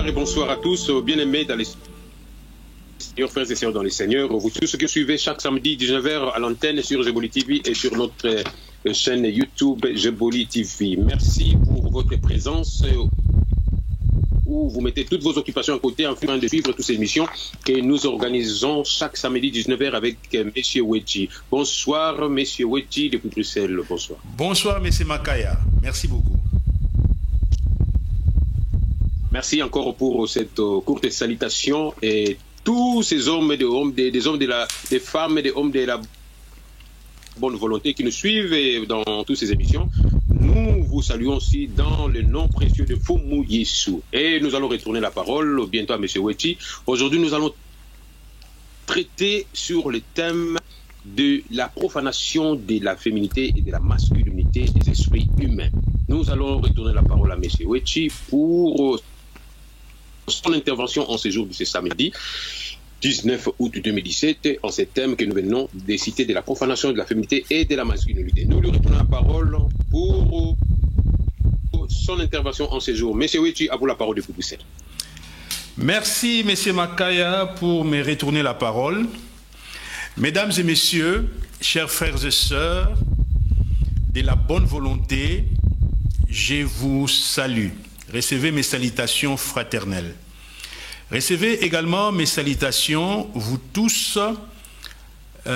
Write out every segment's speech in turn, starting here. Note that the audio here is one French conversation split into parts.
Bonsoir et bonsoir à tous, bien-aimés dans les Seigneurs, frères et sœurs dans les Seigneurs, vous tous qui suivez chaque samedi 19h à l'antenne sur Jeboli TV et sur notre chaîne YouTube Jeboli TV. Merci pour votre présence où vous mettez toutes vos occupations à côté en train de suivre toutes ces émissions que nous organisons chaque samedi 19h avec M. Wedji. Bonsoir M. Wedji depuis Bruxelles, bonsoir. Bonsoir M. Makaya, merci beaucoup. Merci encore pour cette courte salutation et tous ces hommes et des femmes et des hommes de la bonne volonté qui nous suivent dans toutes ces émissions. Nous vous saluons aussi dans le nom précieux de Fumu Yesu. Et nous allons retourner la parole bientôt à M. Wedji. Aujourd'hui, nous allons traiter sur le thème de la profanation de la féminité et de la masculinité des esprits humains. Nous allons retourner la parole à M. Wedji pour son intervention en ce jour de ce samedi 19 août 2017 en ce thème que nous venons de citer de la profanation de la féminité et de la masculinité. Nous lui retournons la parole pour son intervention en ce jour. Monsieur Wedji, à vous la parole de Bruxelles. Merci Monsieur Makaya pour me retourner la parole. Mesdames et messieurs, chers frères et sœurs, de la bonne volonté, je vous salue. Recevez mes salutations fraternelles. Recevez également mes salutations, vous tous, de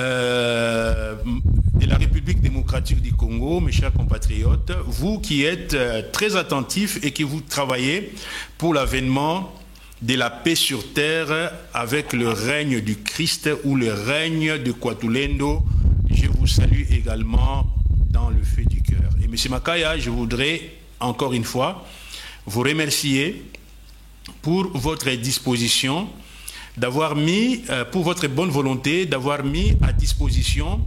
la République démocratique du Congo, mes chers compatriotes, vous qui êtes très attentifs et qui vous travaillez pour l'avènement de la paix sur terre avec le règne du Christ ou le règne de Kwatulendo, je vous salue également dans le feu du cœur. Et M. Makaya, je voudrais encore une fois vous remercier pour votre disposition, d'avoir mis, pour votre bonne volonté, d'avoir mis à disposition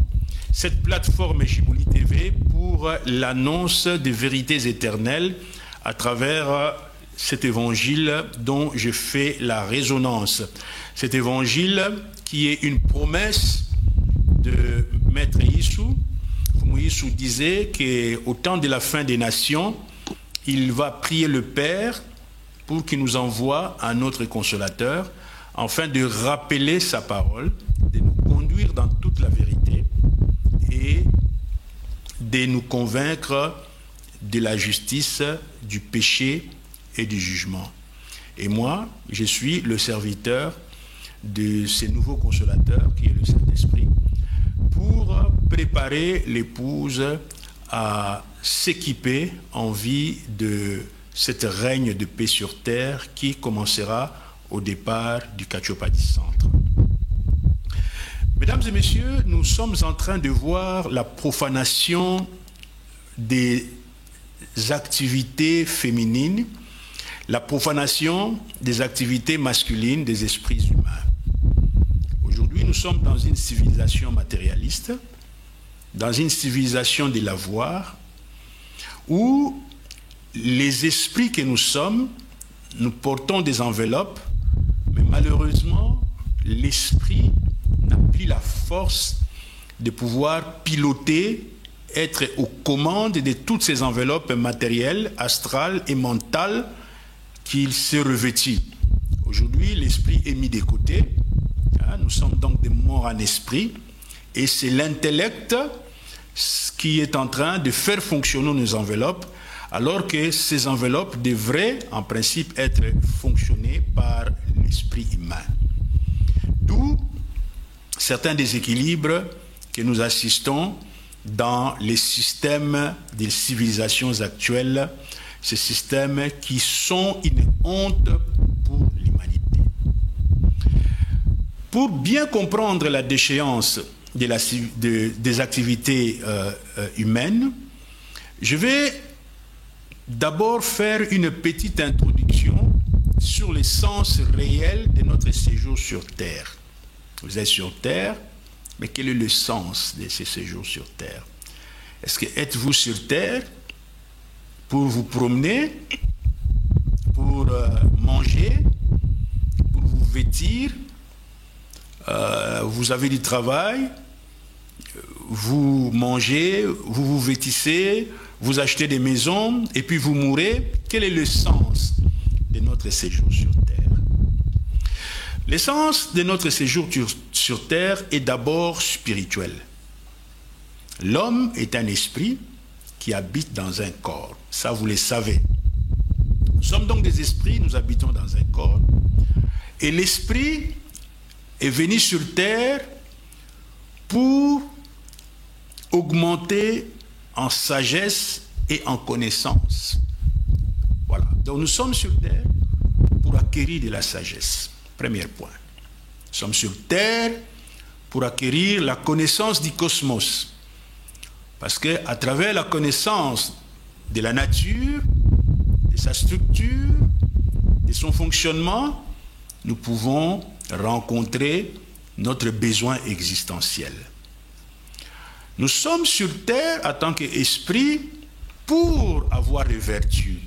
cette plateforme Jeboli TV pour l'annonce des vérités éternelles à travers cet évangile dont je fais la résonance. Cet évangile qui est une promesse de Maître Yesu. Yesu disait qu'au temps de la fin des nations, il va prier le Père pour qu'il nous envoie un autre consolateur, afin de rappeler sa parole, de nous conduire dans toute la vérité et de nous convaincre de la justice, du péché et du jugement. Et moi, je suis le serviteur de ce nouveau consolateur qui est le Saint-Esprit pour préparer l'épouse à s'équiper en vue de cette règne de paix sur terre qui commencera au départ du Kachopadi Centre. Mesdames et messieurs, nous sommes en train de voir la profanation des activités féminines, la profanation des activités masculines des esprits humains. Aujourd'hui, nous sommes dans une civilisation matérialiste, dans une civilisation de l'avoir, où les esprits que nous sommes, nous portons des enveloppes, mais malheureusement, l'esprit n'a plus la force de pouvoir piloter, être aux commandes de toutes ces enveloppes matérielles, astrales et mentales qu'il s'est revêti. Aujourd'hui, l'esprit est mis de côté. Nous sommes donc des morts en esprit, et c'est l'intellect qui est en train de faire fonctionner nos enveloppes, alors que ces enveloppes devraient en principe être fonctionnées par l'esprit humain. D'où certains déséquilibres que nous assistons dans les systèmes des civilisations actuelles, ces systèmes qui sont une honte pour l'humanité. Pour bien comprendre la déchéance des activités humaines, je vais d'abord faire une petite introduction sur le sens réel de notre séjour sur Terre. Vous êtes sur Terre, mais quel est le sens de ce séjour sur Terre? Est-ce que êtes-vous sur Terre pour vous promener, pour manger, pour vous vêtir? Vous avez du travail, vous mangez, vous vous vêtissez, vous achetez des maisons et puis vous mourrez. Quel est le sens de notre séjour sur Terre. L'essence de notre séjour sur Terre est d'abord spirituelle. L'homme est un esprit qui habite dans un corps. Ça, vous le savez. Nous sommes donc des esprits, nous habitons dans un corps. Et l'esprit est venu sur Terre pour augmenter en sagesse et en connaissance. Voilà. Donc nous sommes sur Terre pour acquérir de la sagesse. Premier point. Nous sommes sur Terre pour acquérir la connaissance du cosmos. Parce qu'à travers la connaissance de la nature, de sa structure, de son fonctionnement, nous pouvons rencontrer notre besoin existentiel. Nous sommes sur Terre en tant qu'esprit pour avoir les vertus.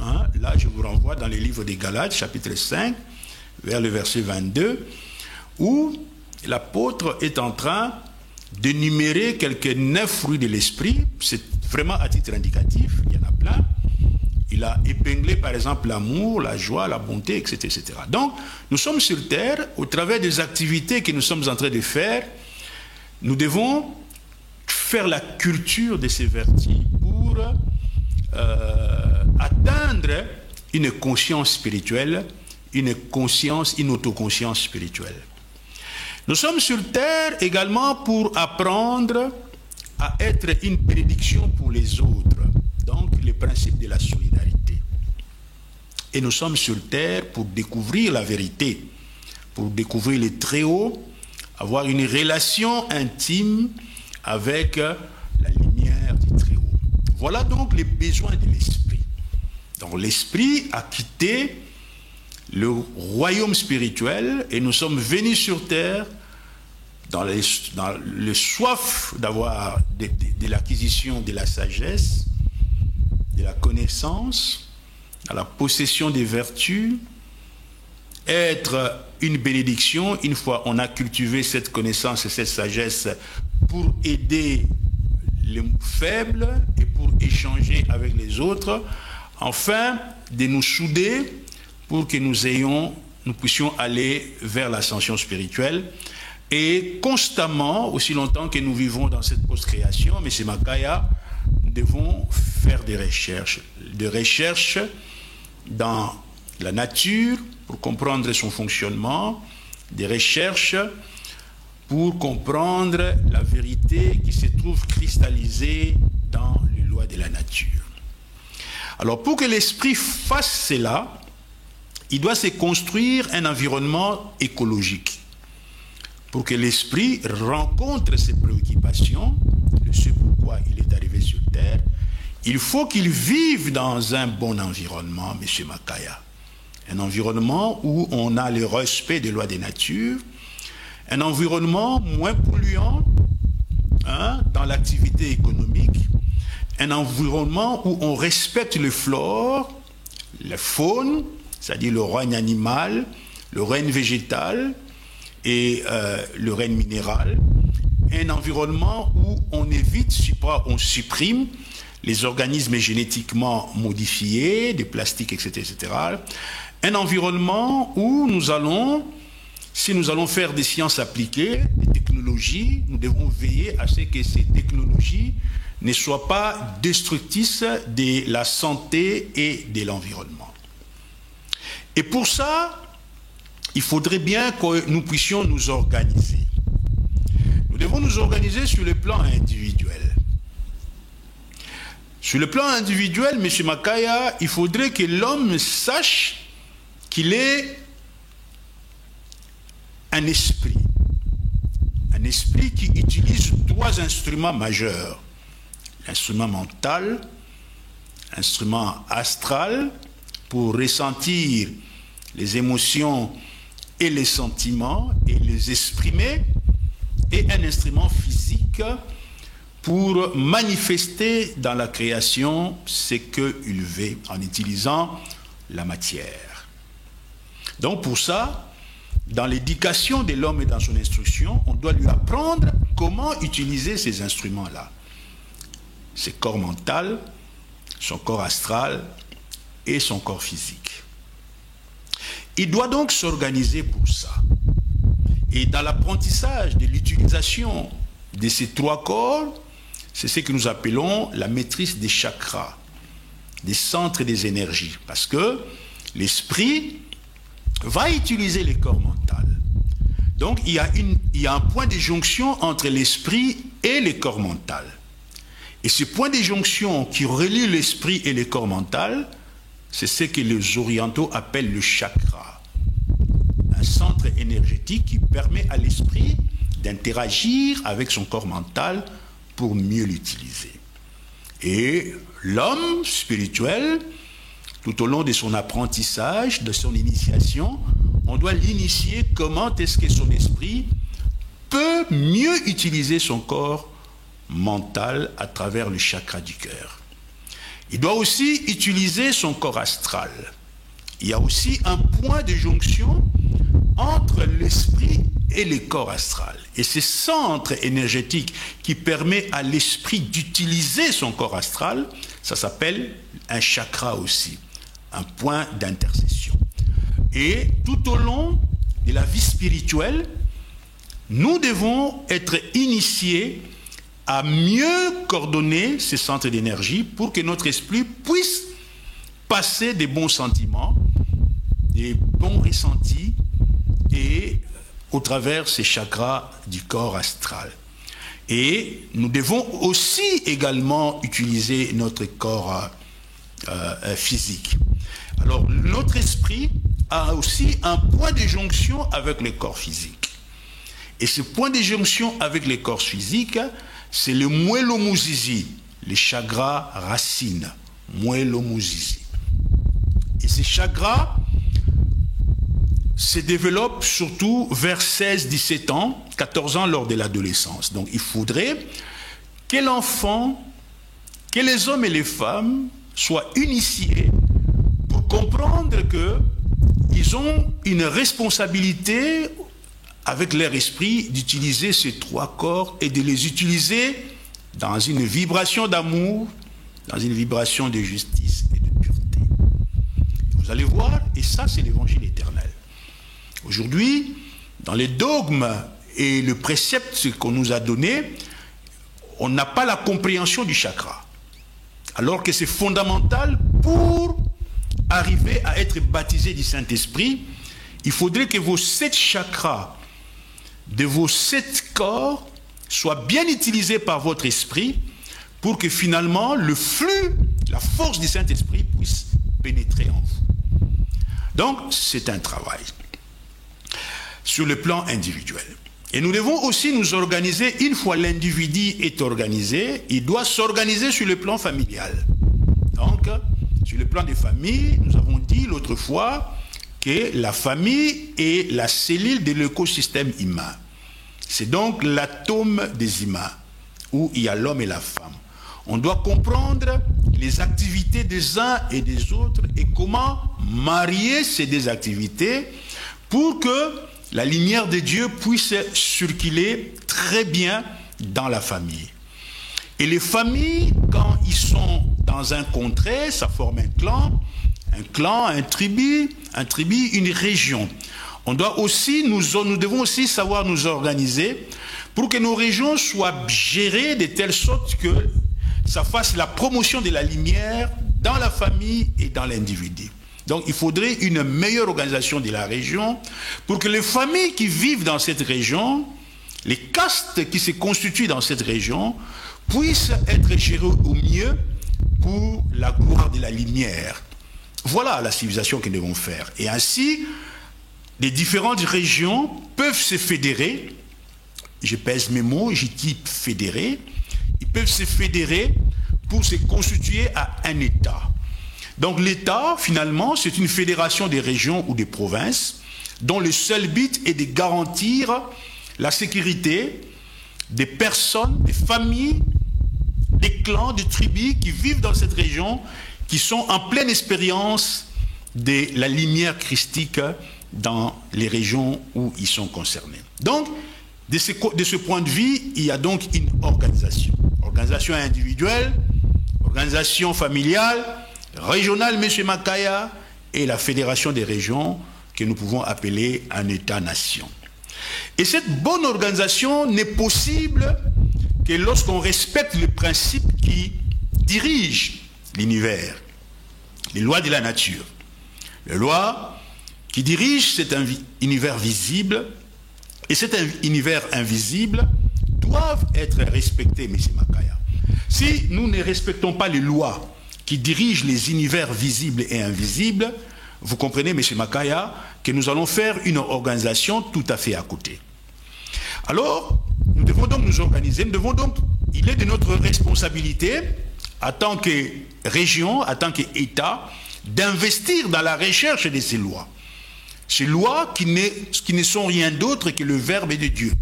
Hein? Là, je vous renvoie dans les livres des Galates, chapitre 5, vers le verset 22, où l'apôtre est en train d'énumérer quelques 9 fruits de l'esprit. C'est vraiment à titre indicatif, il y en a plein. Il a épinglé par exemple l'amour, la joie, la bonté, etc., etc. Donc, nous sommes sur Terre, au travers des activités que nous sommes en train de faire, nous devons faire la culture de ces vertus pour atteindre une conscience spirituelle, une autoconscience spirituelle. Nous sommes sur Terre également pour apprendre à être une bénédiction pour les autres. Donc, le principe de la solidarité. Et nous sommes sur Terre pour découvrir la vérité, pour découvrir le Très-Haut, avoir une relation intime avec la lumière du Très-Haut. Voilà donc les besoins de l'esprit. Donc, l'esprit a quitté le royaume spirituel et nous sommes venus sur Terre dans le soif d'avoir de l'acquisition de la sagesse, de la connaissance, à la possession des vertus, être une bénédiction une fois on a cultivé cette connaissance et cette sagesse pour aider les faibles et pour échanger avec les autres, enfin de nous souder pour que nous puissions aller vers l'ascension spirituelle. Et constamment, aussi longtemps que nous vivons dans cette post-création, M. Makaya, nous devons faire des recherches dans la nature pour comprendre son fonctionnement, des recherches pour comprendre la vérité qui se trouve cristallisée dans les lois de la nature. Alors pour que l'esprit fasse cela, il doit se construire un environnement écologique. Pour que l'esprit rencontre ses préoccupations, ce pourquoi il est arrivé sur Terre, il faut qu'il vive dans un bon environnement, M. Makaya. Un environnement où on a le respect des lois des natures, un environnement moins polluant dans l'activité économique, un environnement où on respecte le flore, la faune, c'est-à-dire le règne animal, le règne végétal et le règne minéral, un environnement où on évite, on supprime les organismes génétiquement modifiés, des plastiques, etc., etc. Un environnement où si nous allons faire des sciences appliquées, des technologies, nous devons veiller à ce que ces technologies ne soient pas destructrices de la santé et de l'environnement. Et pour ça, il faudrait bien que nous puissions nous organiser. Nous devons nous organiser sur le plan individuel. Sur le plan individuel, M. Makaya, il faudrait que l'homme sache qu'il est un esprit qui utilise 3 instruments majeurs. L'instrument mental, l'instrument astral, pour ressentir les émotions et les sentiments et les exprimer, et un instrument physique pour manifester dans la création ce qu'il veut en utilisant la matière. Donc pour ça, dans l'éducation de l'homme et dans son instruction, on doit lui apprendre comment utiliser ces instruments-là. Ses corps mental, son corps astral, et son corps physique. Il doit donc s'organiser pour ça. Et dans l'apprentissage de l'utilisation de ces 3 corps, c'est ce que nous appelons la maîtrise des chakras, des centres des énergies. Parce que l'esprit va utiliser les corps mentaux. Donc il y a un point de jonction entre l'esprit et les corps mentaux. Et ce point de jonction qui relie l'esprit et les corps mentaux, c'est ce que les orientaux appellent le chakra. Un centre énergétique qui permet à l'esprit d'interagir avec son corps mental pour mieux l'utiliser. Et l'homme spirituel, tout au long de son apprentissage, de son initiation, on doit l'initier comment est-ce que son esprit peut mieux utiliser son corps mental à travers le chakra du cœur. Il doit aussi utiliser son corps astral. Il y a aussi un point de jonction entre l'esprit et le corps astral. Et ce centre énergétique qui permet à l'esprit d'utiliser son corps astral, ça s'appelle un chakra aussi, un point d'intercession. Et tout au long de la vie spirituelle, nous devons être initiés à mieux coordonner ces centres d'énergie pour que notre esprit puisse passer des bons sentiments, des bons ressentis et au travers ces chakras du corps astral. Et nous devons aussi également utiliser notre corps physique. Alors notre esprit a aussi un point de jonction avec le corps physique. Et ce point de jonction avec le corps physique, c'est le Mwelo Muzizi, les chakras racines, Mwelo Muzizi. Et ces chakras se développent surtout vers 16-17 ans, 14 ans lors de l'adolescence. Donc il faudrait que l'enfant, que les hommes et les femmes soient initiés pour comprendre qu'ils ont une responsabilité avec leur esprit d'utiliser ces 3 corps et de les utiliser dans une vibration d'amour, dans une vibration de justice et de pureté. Vous allez voir, et ça c'est l'évangile éternel. Aujourd'hui, dans les dogmes et le précepte qu'on nous a donné, on n'a pas la compréhension du chakra. Alors que c'est fondamental pour arriver à être baptisé du Saint-Esprit. Il faudrait que vos 7 chakras de vos 7 corps soient bien utilisés par votre esprit pour que finalement le flux, la force du Saint-Esprit puisse pénétrer en vous. Donc c'est un travail sur le plan individuel. Et nous devons aussi nous organiser, une fois l'individu est organisé, il doit s'organiser sur le plan familial. Donc, sur le plan des familles, nous avons dit l'autre fois que la famille est la cellule de l'écosystème humain. C'est donc l'atome des humains, où il y a l'homme et la femme. On doit comprendre les activités des uns et des autres et comment marier ces 2 activités pour que la lumière de Dieu puisse circuler très bien dans la famille. Et les familles, quand ils sont dans un contrée, ça forme un clan, un tribu, une région. Nous devons aussi savoir nous organiser pour que nos régions soient gérées de telle sorte que ça fasse la promotion de la lumière dans la famille et dans l'individu. Donc il faudrait une meilleure organisation de la région pour que les familles qui vivent dans cette région, les castes qui se constituent dans cette région, puissent être gérées au mieux pour la gloire de la lumière. Voilà la civilisation que nous devons faire. Et ainsi, les différentes régions peuvent se fédérer, je pèse mes mots, je dis fédérer, ils peuvent se fédérer pour se constituer à un État. Donc l'État, finalement, c'est une fédération des régions ou des provinces dont le seul but est de garantir la sécurité des personnes, des familles, des clans, des tribus qui vivent dans cette région, qui sont en pleine expérience de la lumière christique dans les régions où ils sont concernés. Donc, de ce point de vue, il y a donc une organisation. Organisation individuelle, organisation familiale, régional, M. Makaya, et la Fédération des régions, que nous pouvons appeler un État-nation. Et cette bonne organisation n'est possible que lorsqu'on respecte les principes qui dirigent l'univers, les lois de la nature. Les lois qui dirigent cet univers visible et cet univers invisible doivent être respectées, M. Makaya. Si nous ne respectons pas les lois qui dirigent les univers visibles et invisibles, vous comprenez, M. Makaya, que nous allons faire une organisation tout à fait à côté. Alors, nous devons donc nous organiser, il est de notre responsabilité, en tant que région, en tant qu'État, d'investir dans la recherche de ces lois. Ces lois qui ne sont rien d'autre que le Verbe de Dieu.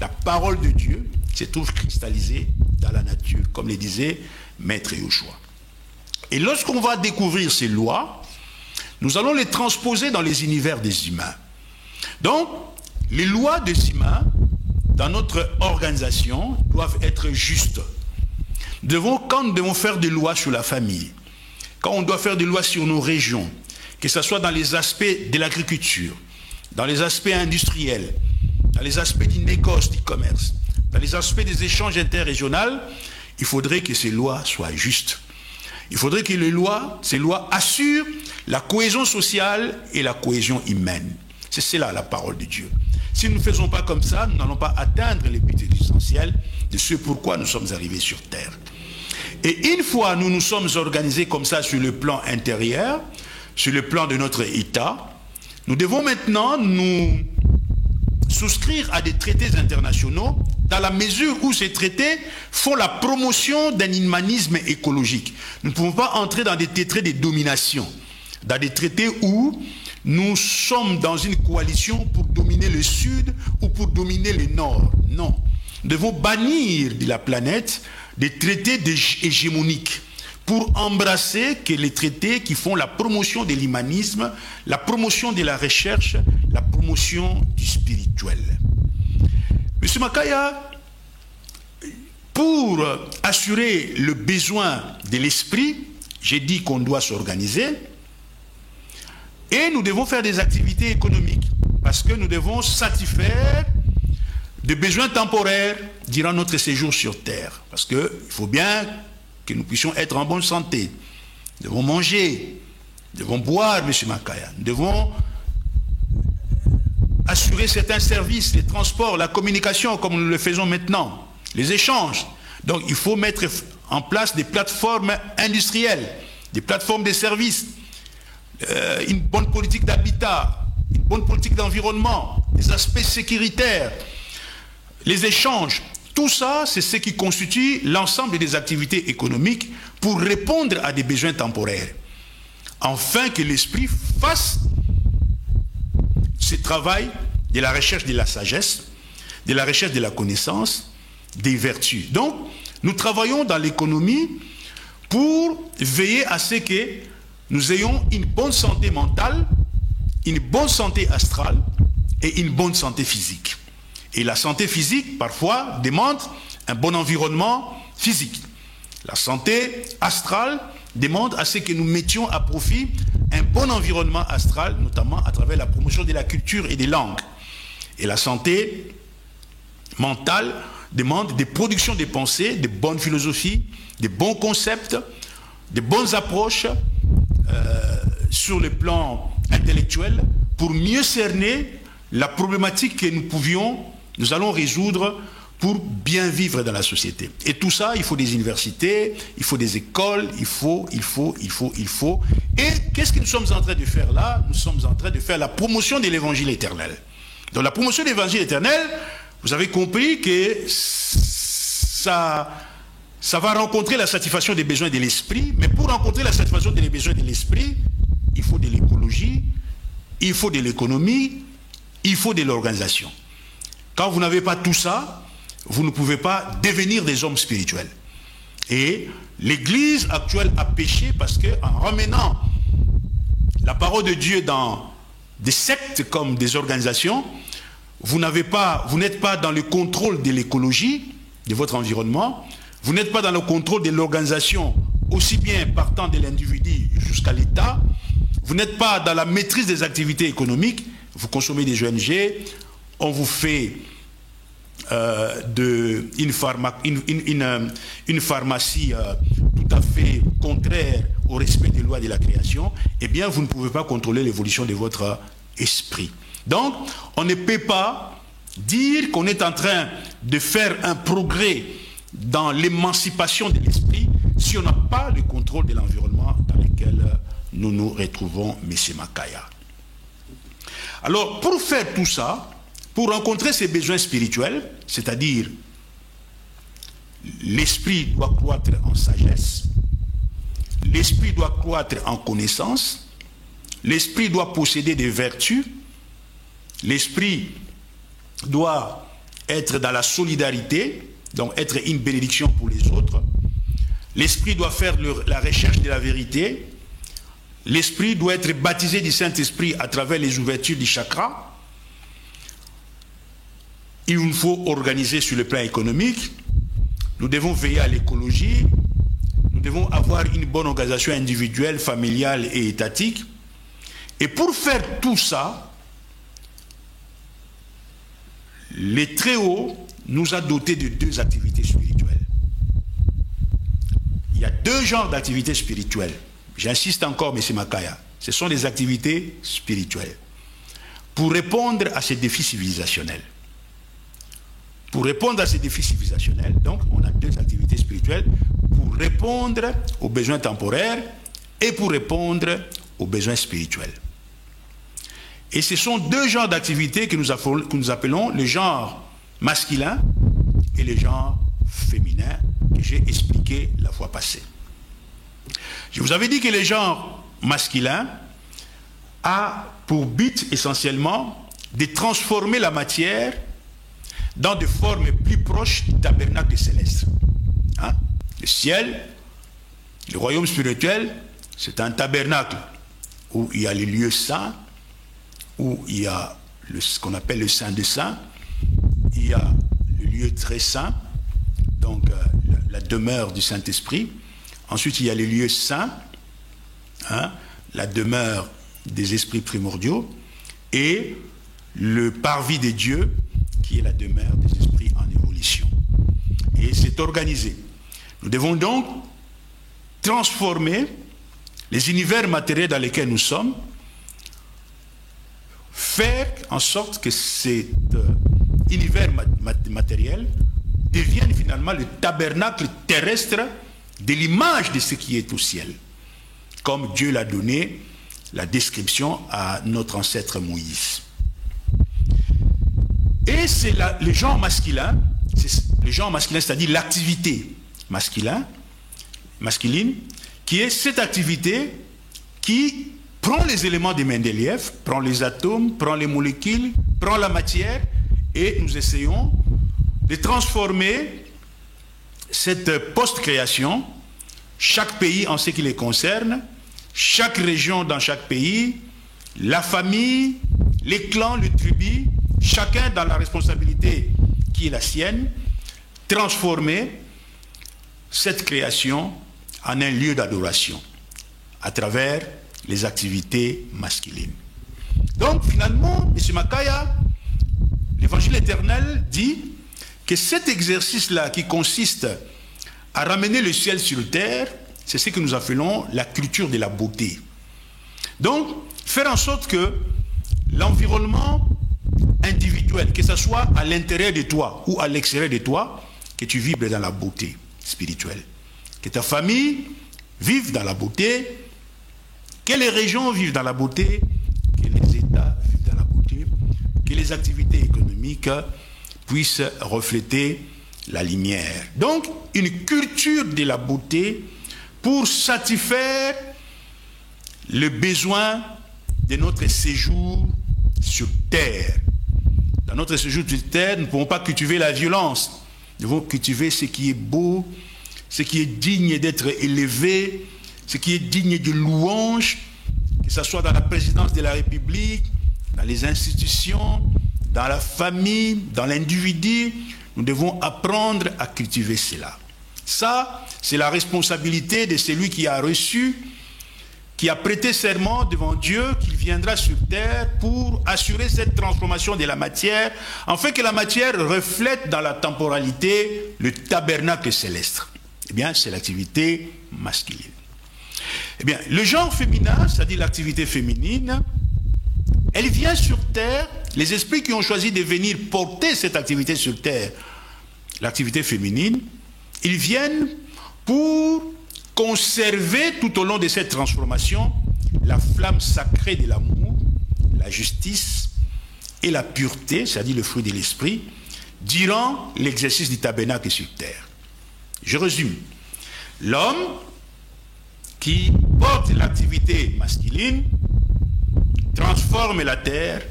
La parole de Dieu se trouve cristallisée dans la nature, comme le disait Maître Yoshua. Et lorsqu'on va découvrir ces lois, nous allons les transposer dans les univers des humains. Donc, les lois des humains, dans notre organisation, doivent être justes. Quand nous devons faire des lois sur la famille, quand on doit faire des lois sur nos régions, que ce soit dans les aspects de l'agriculture, dans les aspects industriels, dans les aspects du négoce, du commerce, dans les aspects des échanges interrégionaux, il faudrait que ces lois soient justes. Il faudrait que ces lois assurent la cohésion sociale et la cohésion humaine. C'est cela la parole de Dieu. Si nous ne faisons pas comme ça, nous n'allons pas atteindre les buts essentiels de ce pourquoi nous sommes arrivés sur terre. Et une fois nous nous sommes organisés comme ça sur le plan intérieur, sur le plan de notre État, nous devons maintenant nous souscrire à des traités internationaux dans la mesure où ces traités font la promotion d'un humanisme écologique. Nous ne pouvons pas entrer dans des traités de domination, dans des traités où nous sommes dans une coalition pour dominer le Sud ou pour dominer le Nord. Non. Nous devons bannir de la planète des traités hégémoniques pour embrasser que les traités qui font la promotion de l'humanisme, la promotion de la recherche, la promotion du spirituel. M. Makaya, pour assurer le besoin de l'esprit, j'ai dit qu'on doit s'organiser et nous devons faire des activités économiques parce que nous devons satisfaire des besoins temporaires durant notre séjour sur Terre. Parce qu'il faut bien que nous puissions être en bonne santé. Nous devons manger, nous devons boire, M. Makaya. Nous devons assurer certains services, les transports, la communication, comme nous le faisons maintenant, les échanges. Donc il faut mettre en place des plateformes industrielles, des plateformes de services, une bonne politique d'habitat, une bonne politique d'environnement, des aspects sécuritaires, les échanges. Tout ça, c'est ce qui constitue l'ensemble des activités économiques pour répondre à des besoins temporaires. Afin que l'esprit fasse ce travail de la recherche de la sagesse, de la recherche de la connaissance, des vertus. Donc, nous travaillons dans l'économie pour veiller à ce que nous ayons une bonne santé mentale, une bonne santé astrale et une bonne santé physique. Et la santé physique, parfois, demande un bon environnement physique. La santé astrale demande à ce que nous mettions à profit un bon environnement astral, notamment à travers la promotion de la culture et des langues. Et la santé mentale demande des productions de pensées, de bonnes philosophies, de bons concepts, de bonnes approches sur le plan intellectuel pour mieux cerner la problématique que nous allons résoudre pour bien vivre dans la société. Et tout ça, il faut des universités, il faut des écoles, il faut. Et qu'est-ce que nous sommes en train de faire là? Nous sommes en train de faire la promotion de l'évangile éternel. Dans la promotion de l'évangile éternel, vous avez compris que ça va rencontrer la satisfaction des besoins de l'esprit, mais pour rencontrer la satisfaction des besoins de l'esprit, il faut de l'écologie, il faut de l'économie, il faut de l'organisation. Quand vous n'avez pas tout ça, vous ne pouvez pas devenir des hommes spirituels. Et l'Église actuelle a péché parce qu'en ramenant la parole de Dieu dans des sectes comme des organisations, vous n'êtes pas dans le contrôle de l'écologie, de votre environnement, vous n'êtes pas dans le contrôle de l'organisation aussi bien partant de l'individu jusqu'à l'État. Vous n'êtes pas dans la maîtrise des activités économiques, vous consommez des ONG, on vous fait une pharmacie tout à fait contraire au respect des lois de la création, eh bien vous ne pouvez pas contrôler l'évolution de votre esprit. Donc, on ne peut pas dire qu'on est en train de faire un progrès dans l'émancipation de l'esprit si on n'a pas le contrôle de l'environnement dans lequel nous nous retrouvons, M. Makaya. Alors, pour faire tout ça, pour rencontrer ces besoins spirituels, c'est-à-dire l'esprit doit croître en sagesse, l'esprit doit croître en connaissance, l'esprit doit posséder des vertus, l'esprit doit être dans la solidarité, donc être une bénédiction pour les autres, l'esprit doit faire la recherche de la vérité, l'esprit doit être baptisé du Saint-Esprit à travers les ouvertures du chakra. Il nous faut organiser sur le plan économique, nous devons veiller à l'écologie, nous devons avoir une bonne organisation individuelle, familiale et étatique. Et pour faire tout ça, les Très-Hauts nous a dotés de 2 activités spirituelles. Il y a 2 genres d'activités spirituelles. J'insiste encore, M. Makaya, ce sont des activités spirituelles. Pour répondre à ces défis civilisationnels. Pour répondre à ces défis civilisationnels, donc, on a 2 activités spirituelles pour répondre aux besoins temporaires et pour répondre aux besoins spirituels. Et ce sont 2 genres d'activités que nous appelons le genre masculin et le genre féminin que j'ai expliqué la fois passée. Je vous avais dit que le genre masculin a pour but essentiellement de transformer la matière dans des formes plus proches du tabernacle céleste. Hein? Le ciel, le royaume spirituel, c'est un tabernacle où il y a les lieux saints, où il y a ce qu'on appelle le Saint des Saints, il y a le lieu très saint, donc la demeure du Saint-Esprit. Ensuite, il y a les lieux saints, hein, la demeure des esprits primordiaux, et le parvis de Dieu, qui est la demeure des esprits en évolution. Et c'est organisé. Nous devons donc transformer les univers matériels dans lesquels nous sommes, faire en sorte que cet univers matériel devienne finalement le tabernacle terrestre de l'image de ce qui est au ciel, comme Dieu l'a donné la description à notre ancêtre Moïse. Et c'est le genre masculin, c'est-à-dire l'activité masculine, qui est cette activité qui prend les éléments de Mendeleïev, prend les atomes, prend les molécules, prend la matière, et nous essayons de transformer cette post-création, chaque pays en ce qui les concerne, chaque région dans chaque pays, la famille, les clans, les tribus, chacun dans la responsabilité qui est la sienne, transformer cette création en un lieu d'adoration à travers les activités masculines. Donc finalement, M. Makaya, l'évangile éternel dit que cet exercice-là qui consiste à ramener le ciel sur terre, c'est ce que nous appelons la culture de la beauté. Donc, faire en sorte que l'environnement individuel, que ce soit à l'intérieur de toi ou à l'extérieur de toi, que tu vibres dans la beauté spirituelle. Que ta famille vive dans la beauté, que les régions vivent dans la beauté, que les États vivent dans la beauté, que les activités économiques puissent refléter la lumière. Donc, une culture de la beauté pour satisfaire le besoin de notre séjour sur terre. Dans notre séjour sur terre, nous ne pouvons pas cultiver la violence. Nous devons cultiver ce qui est beau, ce qui est digne d'être élevé, ce qui est digne de louange, que ce soit dans la présidence de la République, dans les institutions, dans la famille, dans l'individu. Nous devons apprendre à cultiver cela. Ça, c'est la responsabilité de celui qui a reçu, qui a prêté serment devant Dieu, qu'il viendra sur terre pour assurer cette transformation de la matière, afin que la matière reflète dans la temporalité le tabernacle céleste. Eh bien, c'est l'activité masculine. Eh bien, le genre féminin, c'est-à-dire l'activité féminine, elle vient sur terre, les esprits qui ont choisi de venir porter cette activité sur terre, l'activité féminine, ils viennent pour conserver tout au long de cette transformation la flamme sacrée de l'amour, la justice et la pureté, c'est-à-dire le fruit de l'esprit, durant l'exercice du tabernacle sur terre. Je résume. L'homme qui porte l'activité masculine transforme la terre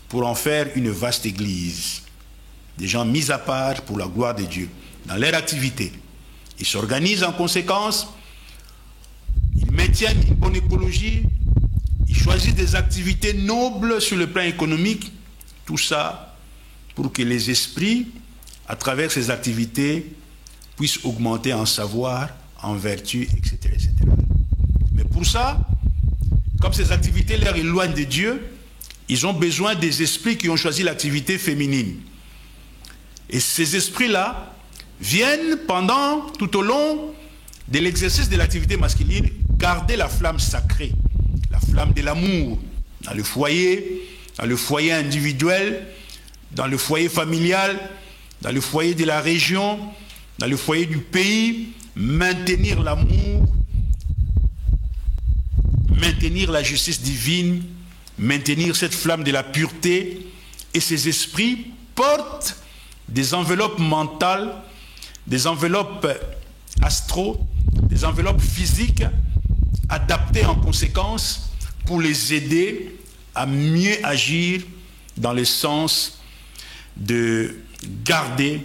pour en faire une vaste église. Des gens mis à part pour la gloire de Dieu dans leur activité. Ils s'organisent en conséquence, ils maintiennent une bonne écologie, ils choisissent des activités nobles sur le plan économique, tout ça pour que les esprits, à travers ces activités, puissent augmenter en savoir, en vertu, etc., etc. Mais pour ça, comme ces activités leur éloignent de Dieu, ils ont besoin des esprits qui ont choisi l'activité féminine. Et ces esprits-là viennent tout au long de l'exercice de l'activité masculine, garder la flamme sacrée, la flamme de l'amour, dans le foyer individuel, dans le foyer familial, dans le foyer de la région, dans le foyer du pays, maintenir l'amour, maintenir la justice divine, maintenir cette flamme de la pureté. Et ces esprits portent des enveloppes mentales, des enveloppes astro, des enveloppes physiques adaptées en conséquence pour les aider à mieux agir dans le sens de garder,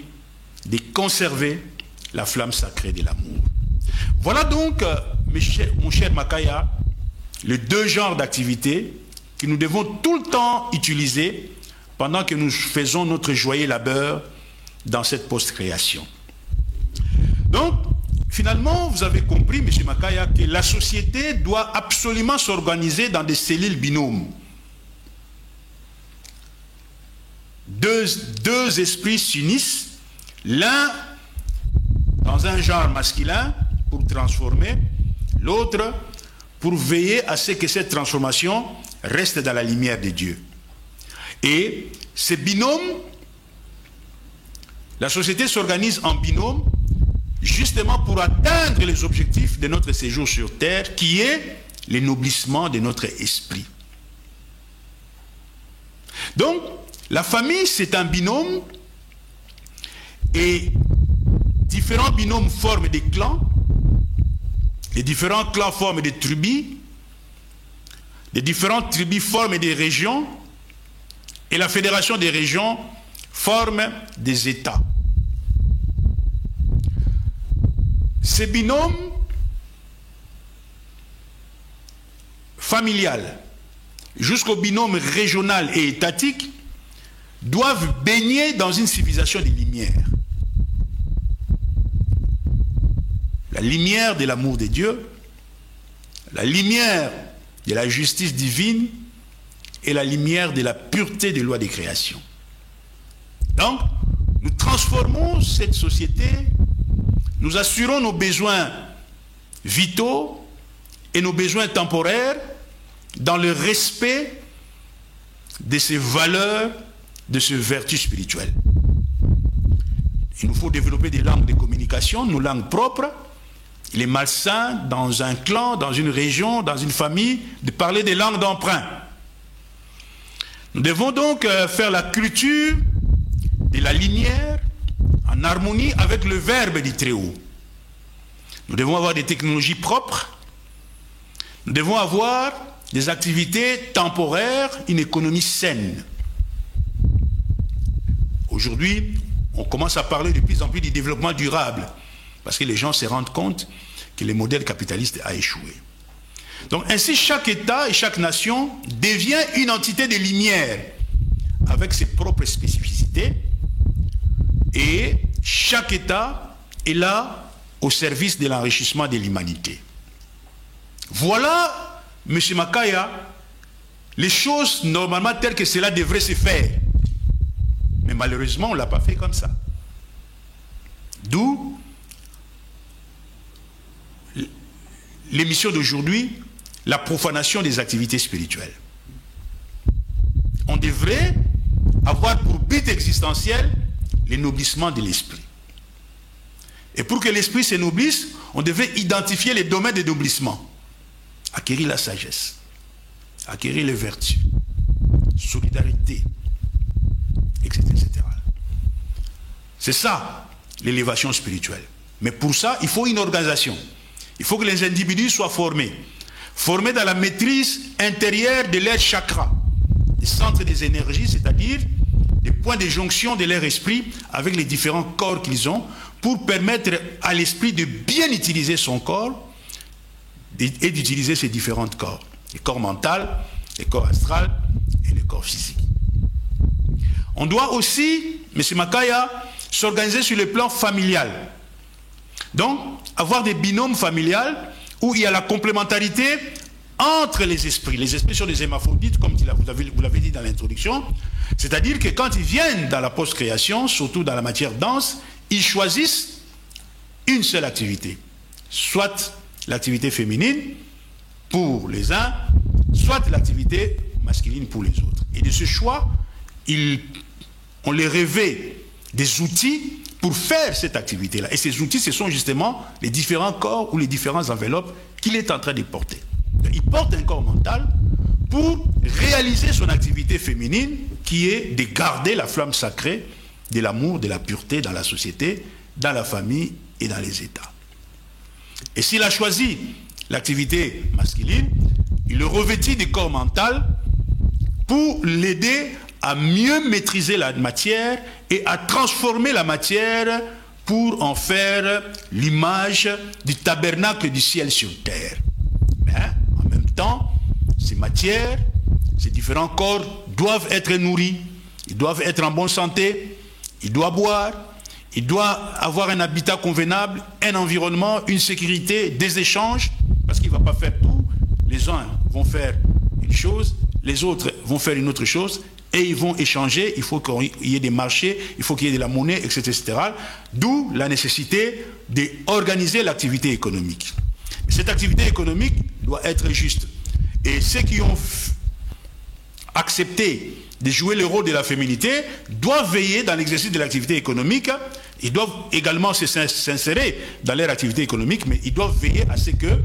de conserver la flamme sacrée de l'amour. Voilà donc, mon cher Makaya, les deux genres d'activités que nous devons tout le temps utiliser pendant que nous faisons notre joyeux labeur dans cette post-création. Donc, finalement, vous avez compris, M. Makaya, que la société doit absolument s'organiser dans des cellules binômes. Deux esprits s'unissent, l'un dans un genre masculin pour transformer, l'autre pour veiller à ce que cette transformation reste dans la lumière de Dieu. Et ces binômes, la société s'organise en binôme justement pour atteindre les objectifs de notre séjour sur terre, qui est l'énoblissement de notre esprit. Donc, la famille, c'est un binôme, et différents binômes forment des clans, les différents clans forment des tribus, les différentes tribus forment des régions, et la fédération des régions forme des États. Ces binômes familial jusqu'au binôme régional et étatique doivent baigner dans une civilisation des lumières. La lumière de l'amour de Dieu, la lumière de la justice divine et la lumière de la pureté des lois de création. Donc, nous transformons cette société, nous assurons nos besoins vitaux et nos besoins temporaires dans le respect de ces valeurs, de ces vertus spirituelles. Il nous faut développer des langues de communication, nos langues propres. Il est malsain dans un clan, dans une région, dans une famille, de parler des langues d'emprunt. Nous devons donc faire la culture de la lumière en harmonie avec le verbe du Très-Haut. Nous devons avoir des technologies propres. Nous devons avoir des activités temporaires, une économie saine. Aujourd'hui, on commence à parler de plus en plus du développement durable, parce que les gens se rendent compte que le modèle capitaliste a échoué. Donc ainsi, chaque État et chaque nation devient une entité de lumière, avec ses propres spécificités, et chaque État est là au service de l'enrichissement de l'humanité. Voilà, M. Makaya, les choses normalement telles que cela devrait se faire. Mais malheureusement, on ne l'a pas fait comme ça. D'où l'émission d'aujourd'hui, la profanation des activités spirituelles. On devrait avoir pour but existentiel l'énoblissement de l'esprit. Et pour que l'esprit s'énoblisse, on devait identifier les domaines d'énoblissement. Acquérir la sagesse, acquérir les vertus, solidarité, etc. etc. C'est ça, l'élévation spirituelle. Mais pour ça, il faut une organisation. Il faut que les individus soient formés. Formés dans la maîtrise intérieure de leurs chakras, des centres des énergies, c'est-à-dire des points de jonction de leur esprit avec les différents corps qu'ils ont, pour permettre à l'esprit de bien utiliser son corps et d'utiliser ses différents corps. Les corps mental, les corps astral et les corps physiques. On doit aussi, M. Makaya, s'organiser sur le plan familial. Donc, avoir des binômes familiales où il y a la complémentarité entre les esprits. Les esprits sont des hermaphrodites, comme vous l'avez dit dans l'introduction. C'est-à-dire que quand ils viennent dans la post-création, surtout dans la matière dense, ils choisissent une seule activité. Soit l'activité féminine pour les uns, soit l'activité masculine pour les autres. Et de ce choix, on les revêt des outils pour faire cette activité-là. Et ces outils, ce sont justement les différents corps ou les différentes enveloppes qu'il est en train de porter. Il porte un corps mental pour réaliser son activité féminine qui est de garder la flamme sacrée de l'amour, de la pureté dans la société, dans la famille et dans les États. Et s'il a choisi l'activité masculine, il le revêtit du corps mental pour l'aider à mieux maîtriser la matière et à transformer la matière pour en faire l'image du tabernacle du ciel sur terre. Mais en même temps, ces matières, ces différents corps doivent être nourris, ils doivent être en bonne santé, ils doivent boire, ils doivent avoir un habitat convenable, un environnement, une sécurité, des échanges, parce qu'il ne va pas faire tout. Les uns vont faire une chose, les autres vont faire une autre chose, et ils vont échanger, il faut qu'il y ait des marchés, il faut qu'il y ait de la monnaie, etc. etc. D'où la nécessité d'organiser l'activité économique. Cette activité économique doit être juste. Et ceux qui ont accepté de jouer le rôle de la féminité doivent veiller dans l'exercice de l'activité économique. Ils doivent également s'insérer dans leur activité économique, mais ils doivent veiller à ce que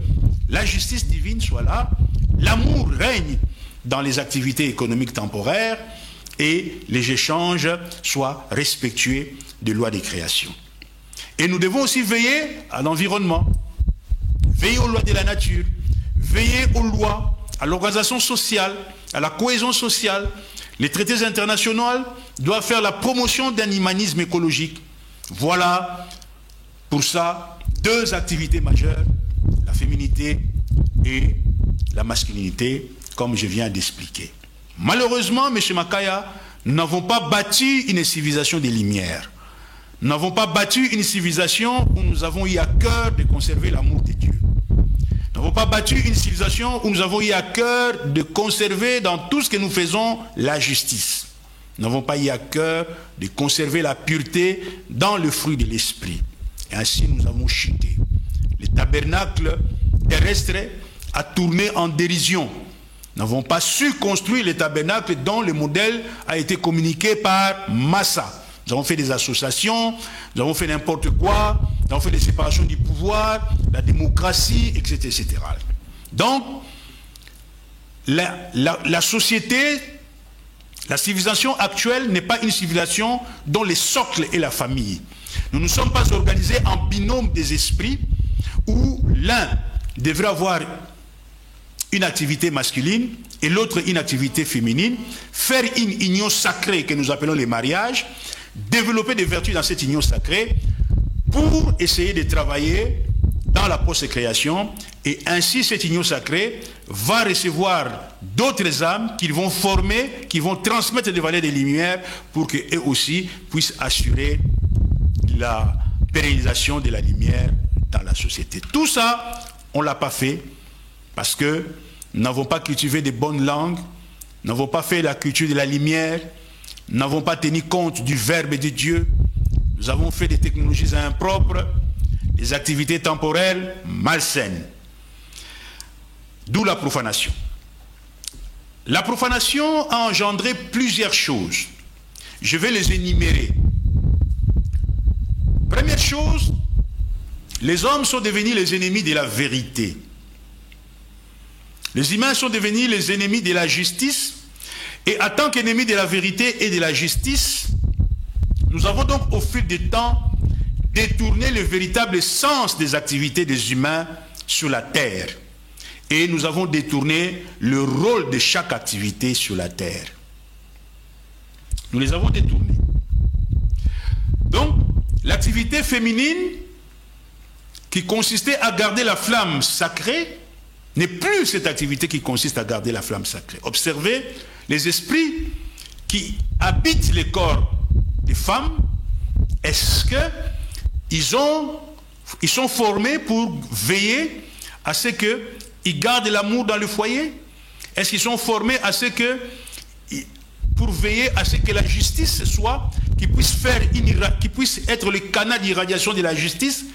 la justice divine soit là, l'amour règne dans les activités économiques temporaires et les échanges soient respectueux des lois des créations. Et nous devons aussi veiller à l'environnement, veiller aux lois de la nature, veiller aux lois, à l'organisation sociale, à la cohésion sociale. Les traités internationaux doivent faire la promotion d'un humanisme écologique. Voilà, pour ça, deux activités majeures, la féminité et la masculinité, comme je viens d'expliquer. Malheureusement, M. Makaya, nous n'avons pas bâti une civilisation des Lumières. Nous n'avons pas bâti une civilisation où nous avons eu à cœur de conserver l'amour de Dieu. Nous n'avons pas bâti une civilisation où nous avons eu à cœur de conserver dans tout ce que nous faisons la justice. Nous n'avons pas eu à cœur de conserver la pureté dans le fruit de l'esprit. Et ainsi nous avons chuté. Le tabernacle terrestre a tourné en dérision. Nous n'avons pas su construire le tabernacle dont le modèle a été communiqué par Massa. Nous avons fait des associations, nous avons fait n'importe quoi, nous avons fait des séparations du pouvoir, la démocratie, etc. etc. Donc, la société, la civilisation actuelle n'est pas une civilisation dont le socle est la famille. Nous ne sommes pas organisés en binôme des esprits où l'un devrait avoir une activité masculine et l'autre une activité féminine, faire une union sacrée que nous appelons les mariages, développer des vertus dans cette union sacrée pour essayer de travailler dans la post-création, et ainsi cette union sacrée va recevoir d'autres âmes qu'ils vont former, qui vont transmettre des valeurs des lumières pour qu'eux aussi puissent assurer la pérennisation de la lumière dans la société. Tout ça, on ne l'a pas fait parce que nous n'avons pas cultivé de bonnes langues, nous n'avons pas fait la culture de la lumière, nous n'avons pas tenu compte du Verbe de Dieu, nous avons fait des technologies impropres, des activités temporelles malsaines. D'où la profanation. La profanation a engendré plusieurs choses. Je vais les énumérer. Première chose, les hommes sont devenus les ennemis de la vérité. Les humains sont devenus les ennemis de la justice. Et en tant qu'ennemis de la vérité et de la justice, nous avons donc au fil du temps détourné le véritable sens des activités des humains sur la terre. Et nous avons détourné le rôle de chaque activité sur la terre. Nous les avons détournés. Donc, l'activité féminine qui consistait à garder la flamme sacrée n'est plus cette activité qui consiste à garder la flamme sacrée. Observez les esprits qui habitent les corps des femmes. Est-ce qu'ils sont formés pour veiller à ce qu'ils gardent l'amour dans le foyer? Est-ce qu'ils sont formés à ce que, pour veiller à ce que la justice soit, qui puisse être le canal d'irradiation de la justice,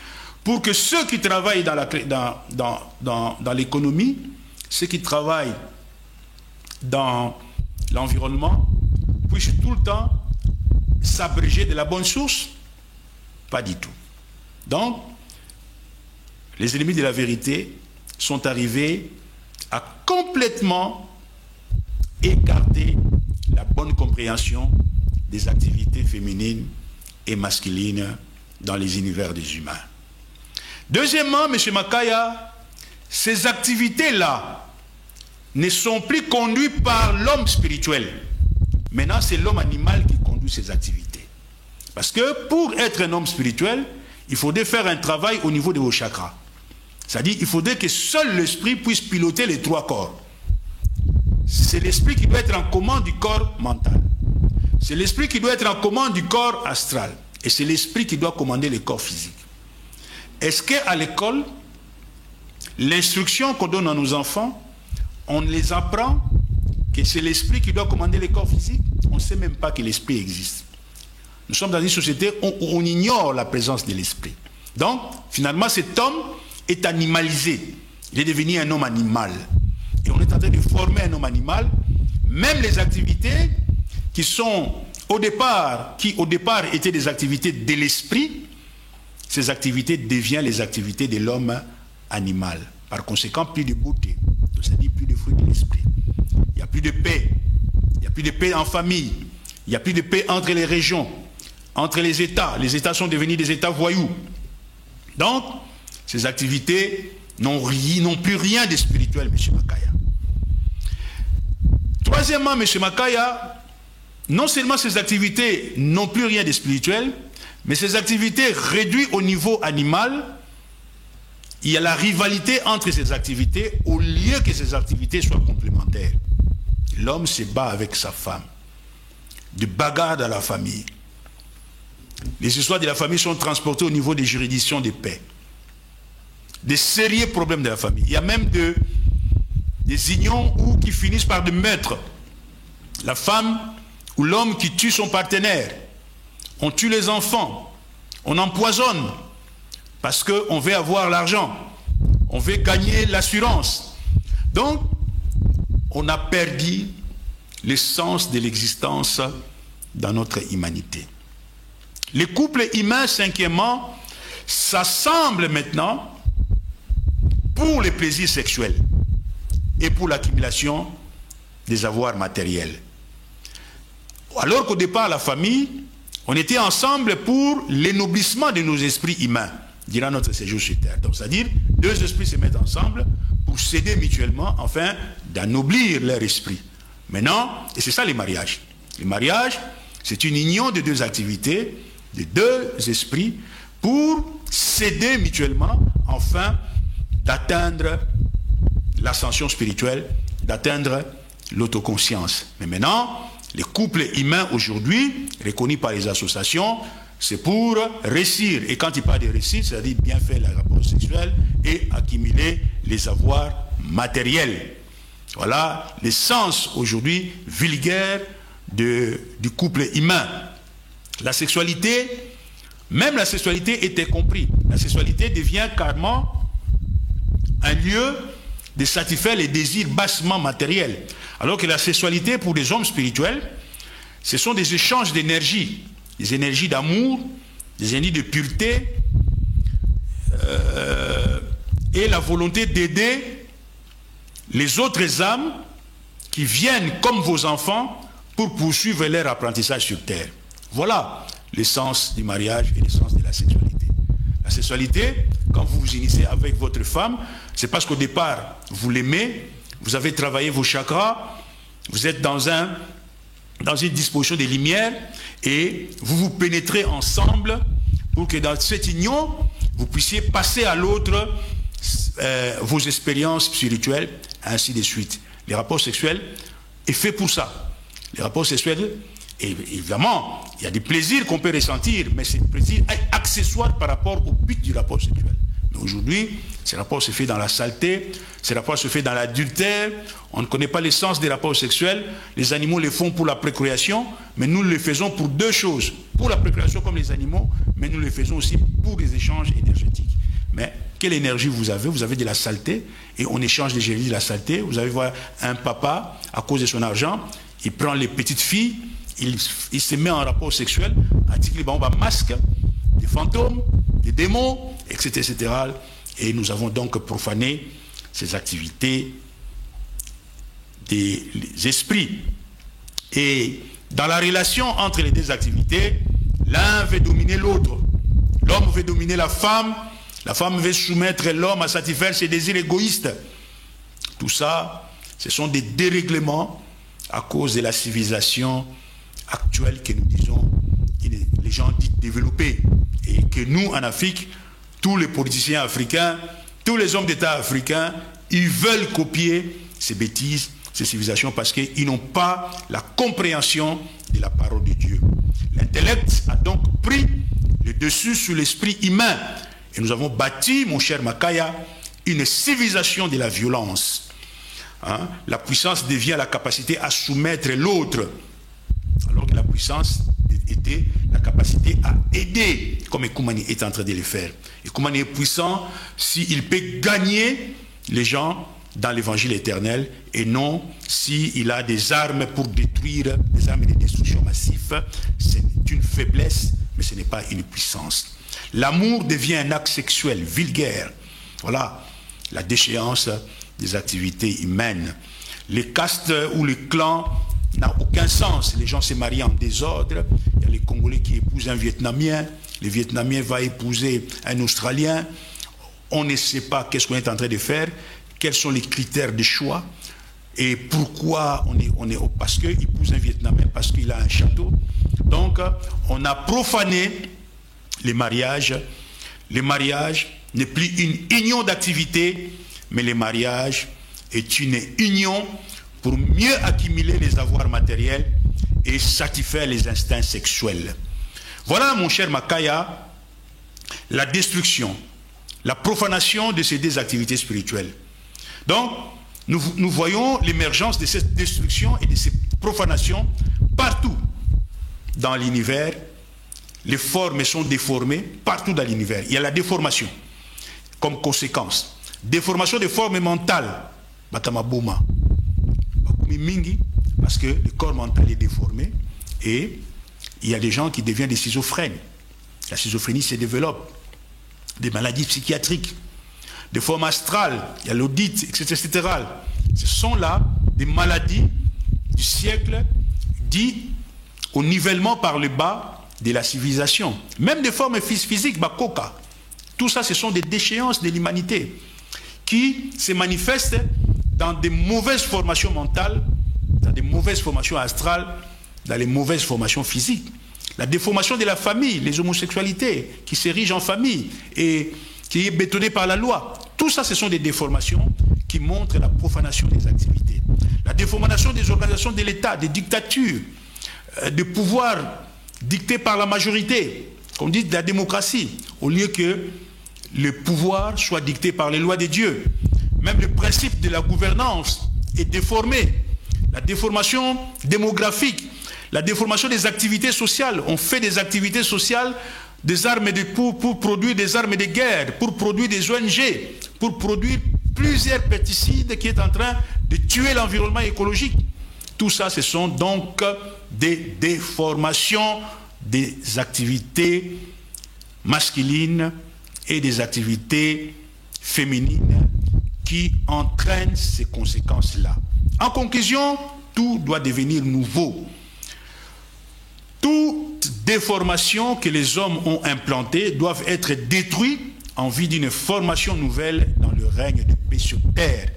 pour que ceux qui travaillent dans l'économie, ceux qui travaillent dans l'environnement, puissent tout le temps s'abréger de la bonne source? Pas du tout. Donc, les ennemis de la vérité sont arrivés à complètement écarter la bonne compréhension des activités féminines et masculines dans les univers des humains. Deuxièmement, M. Makaya, ces activités-là ne sont plus conduites par l'homme spirituel. Maintenant, c'est l'homme animal qui conduit ces activités. Parce que pour être un homme spirituel, il faudrait faire un travail au niveau de vos chakras. C'est-à-dire qu'il faudrait que seul l'esprit puisse piloter les trois corps. C'est l'esprit qui doit être en commande du corps mental. C'est l'esprit qui doit être en commande du corps astral. Et c'est l'esprit qui doit commander le corps physique. Est-ce qu'à l'école, l'instruction qu'on donne à nos enfants, on les apprend que c'est l'esprit qui doit commander le corps physique? On ne sait même pas que l'esprit existe. Nous sommes dans une société où on ignore la présence de l'esprit. Donc, finalement, cet homme est animalisé. Il est devenu un homme animal. Et on est en train de former un homme animal. Même les activités qui au départ étaient des activités de l'esprit, ces activités deviennent les activités de l'homme animal. Par conséquent, plus de beauté, c'est-à-dire plus de fruits de l'esprit. Il n'y a plus de paix. Il n'y a plus de paix en famille. Il n'y a plus de paix entre les régions, entre les États. Les États sont devenus des États voyous. Donc, ces activités n'ont plus rien de spirituel, M. Makaya. Troisièmement, M. Makaya, non seulement ces activités n'ont plus rien de spirituel, mais ces activités réduites au niveau animal, il y a la rivalité entre ces activités au lieu que ces activités soient complémentaires. L'homme se bat avec sa femme. De bagarre dans la famille. Les histoires de la famille sont transportées au niveau des juridictions de paix. Des sérieux problèmes de la famille. Il y a même des unions qui finissent par de meurtres. La femme ou l'homme qui tue son partenaire. On tue les enfants. On empoisonne. Parce qu'on veut avoir l'argent. On veut gagner l'assurance. Donc, on a perdu le sens de l'existence dans notre humanité. Les couples humains, cinquièmement, s'assemblent maintenant pour les plaisirs sexuels et pour l'accumulation des avoirs matériels. Alors qu'au départ, la famille, on était ensemble pour l'énoblissement de nos esprits humains durant notre séjour sur Terre. Donc, c'est-à-dire, deux esprits se mettent ensemble pour s'aider mutuellement afin d'anoblir leur esprit. Maintenant, et c'est ça les mariages. Le mariage, c'est une union de deux activités, de deux esprits, pour s'aider mutuellement afin d'atteindre l'ascension spirituelle, d'atteindre l'autoconscience. Mais maintenant, les couples humains aujourd'hui, reconnus par les associations, c'est pour réussir. Et quand il parle de réussir, c'est-à-dire bien faire le rapport sexuel et accumuler les avoirs matériels. Voilà l'essence aujourd'hui vulgaire du couple humain. La sexualité, même la sexualité était comprise. La sexualité devient carrément un lieu de satisfaire les désirs bassement matériels. Alors que la sexualité, pour les hommes spirituels, ce sont des échanges d'énergie, des énergies d'amour, des énergies de pureté, et la volonté d'aider les autres âmes qui viennent comme vos enfants pour poursuivre leur apprentissage sur terre. Voilà l'essence du mariage et l'essence de la sexualité. La sexualité, quand vous vous initiez avec votre femme, c'est parce qu'au départ, vous l'aimez, vous avez travaillé vos chakras, vous êtes dans une disposition de lumière et vous vous pénétrez ensemble pour que dans cette union, vous puissiez passer à l'autre vos expériences spirituelles, ainsi de suite. Les rapports sexuels est fait pour ça. Les rapports sexuels, évidemment, il y a des plaisirs qu'on peut ressentir, mais c'est des plaisirs accessoires par rapport au but du rapport sexuel. Mais aujourd'hui, ces rapports se font dans la saleté, ces rapports se font dans l'adultère, on ne connaît pas l'essence des rapports sexuels, les animaux les font pour la procréation, mais nous les faisons pour deux choses, pour la procréation comme les animaux, mais nous les faisons aussi pour les échanges énergétiques. Mais quelle énergie vous avez? Vous avez de la saleté, et on échange des énergies de la saleté. Vous allez voir un papa, à cause de son argent, il prend les petites filles, il se met en rapport sexuel, article masque, des fantômes, des démons, etc., etc. Et nous avons donc profané ces activités des esprits. Et dans la relation entre les deux activités, l'un veut dominer l'autre. L'homme veut dominer la femme veut soumettre l'homme à satisfaire ses désirs égoïstes. Tout ça, ce sont des dérèglements à cause de la civilisation actuelle que nous disons, les gens disent développée, et que nous, en Afrique, tous les politiciens africains, tous les hommes d'État africains, ils veulent copier ces bêtises, ces civilisations, parce qu'ils n'ont pas la compréhension de la parole de Dieu. L'intellect a donc pris le dessus sur l'esprit humain, et nous avons bâti, mon cher Makaya, une civilisation de la violence. Hein? La puissance devient la capacité à soumettre l'autre, alors que la puissance était la capacité à aider, comme Ekumani est en train de le faire. Ekumani est puissant s'il peut gagner les gens dans l'évangile éternel, et non s'il a des armes pour détruire, des armes de destruction massive. C'est une faiblesse, mais ce n'est pas une puissance. L'amour devient un acte sexuel vulgaire. Voilà la déchéance des activités humaines. Les castes ou les clans n'ont aucun sens. Les gens se marient en désordre. Il y a les Congolais qui épousent un Vietnamien. Le Vietnamien va épouser un Australien. On ne sait pas qu'est-ce qu'on est en train de faire. Quels sont les critères de choix. Et pourquoi on est parce qu'il épouse un Vietnamien, parce qu'il a un château. Donc, on a profané les mariages. Le mariage n'est plus une union d'activité, mais le mariage est une union pour mieux accumuler les avoirs matériels et satisfaire les instincts sexuels. Voilà, mon cher Makaya, la destruction, la profanation de ces deux activités spirituelles. Donc, nous voyons l'émergence de cette destruction et de ces profanations partout dans l'univers. Les formes sont déformées partout dans l'univers. Il y a la déformation comme conséquence. Déformation des formes mentales. Batamaboma. Bakumi mingi, parce que le corps mental est déformé et il y a des gens qui deviennent des schizophrènes. La schizophrénie se développe. Des maladies psychiatriques, des formes astrales, il y a l'audit, etc., etc. Ce sont là des maladies du siècle dit au nivellement par le bas de la civilisation. Même des formes physiques, bakoka. Tout ça, ce sont des déchéances de l'humanité qui se manifestent dans des mauvaises formations mentales, dans des mauvaises formations astrales, dans les mauvaises formations physiques. La déformation de la famille, les homosexualités qui s'érigent en famille et qui est bétonnée par la loi. Tout ça, ce sont des déformations qui montrent la profanation des activités. La déformation des organisations de l'État, des dictatures, des pouvoirs dictés par la majorité. qu'on dit de la démocratie, au lieu que le pouvoir soit dicté par les lois de Dieu. Même le principe de la gouvernance est déformé. La déformation démographique, la déformation des activités sociales. On fait des activités sociales pour produire des armes de guerre, pour produire des ONG, pour produire plusieurs pesticides qui est en train de tuer l'environnement écologique. Tout ça, ce sont donc des déformations des activités masculines et des activités féminines qui entraînent ces conséquences-là. En conclusion, tout doit devenir nouveau. Toute déformation que les hommes ont implantée doivent être détruites en vue d'une formation nouvelle dans le règne de paix sur terre.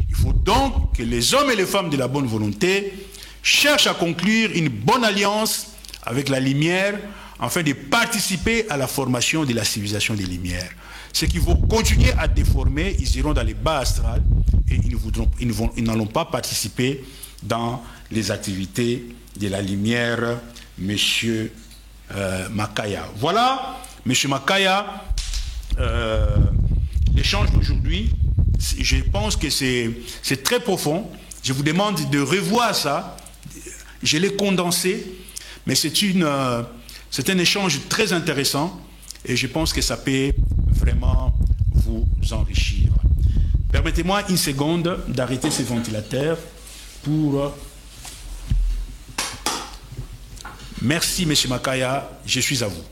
Il faut donc que les hommes et les femmes de la bonne volonté cherchent à conclure une bonne alliance avec la lumière afin de participer à la formation de la civilisation des Lumières. Ceux qui vont continuer à déformer, ils iront dans les bas astrales et ils n'allont pas participer dans les activités de la lumière, Monsieur Makaya. Voilà, Monsieur Makaya, l'échange d'aujourd'hui. Je pense que c'est très profond. Je vous demande de revoir ça. Je l'ai condensé, mais c'est un échange très intéressant et je pense que ça peut vraiment vous enrichir. Permettez-moi une seconde d'arrêter ces ventilateurs pour... Merci, M. Makaya, je suis à vous.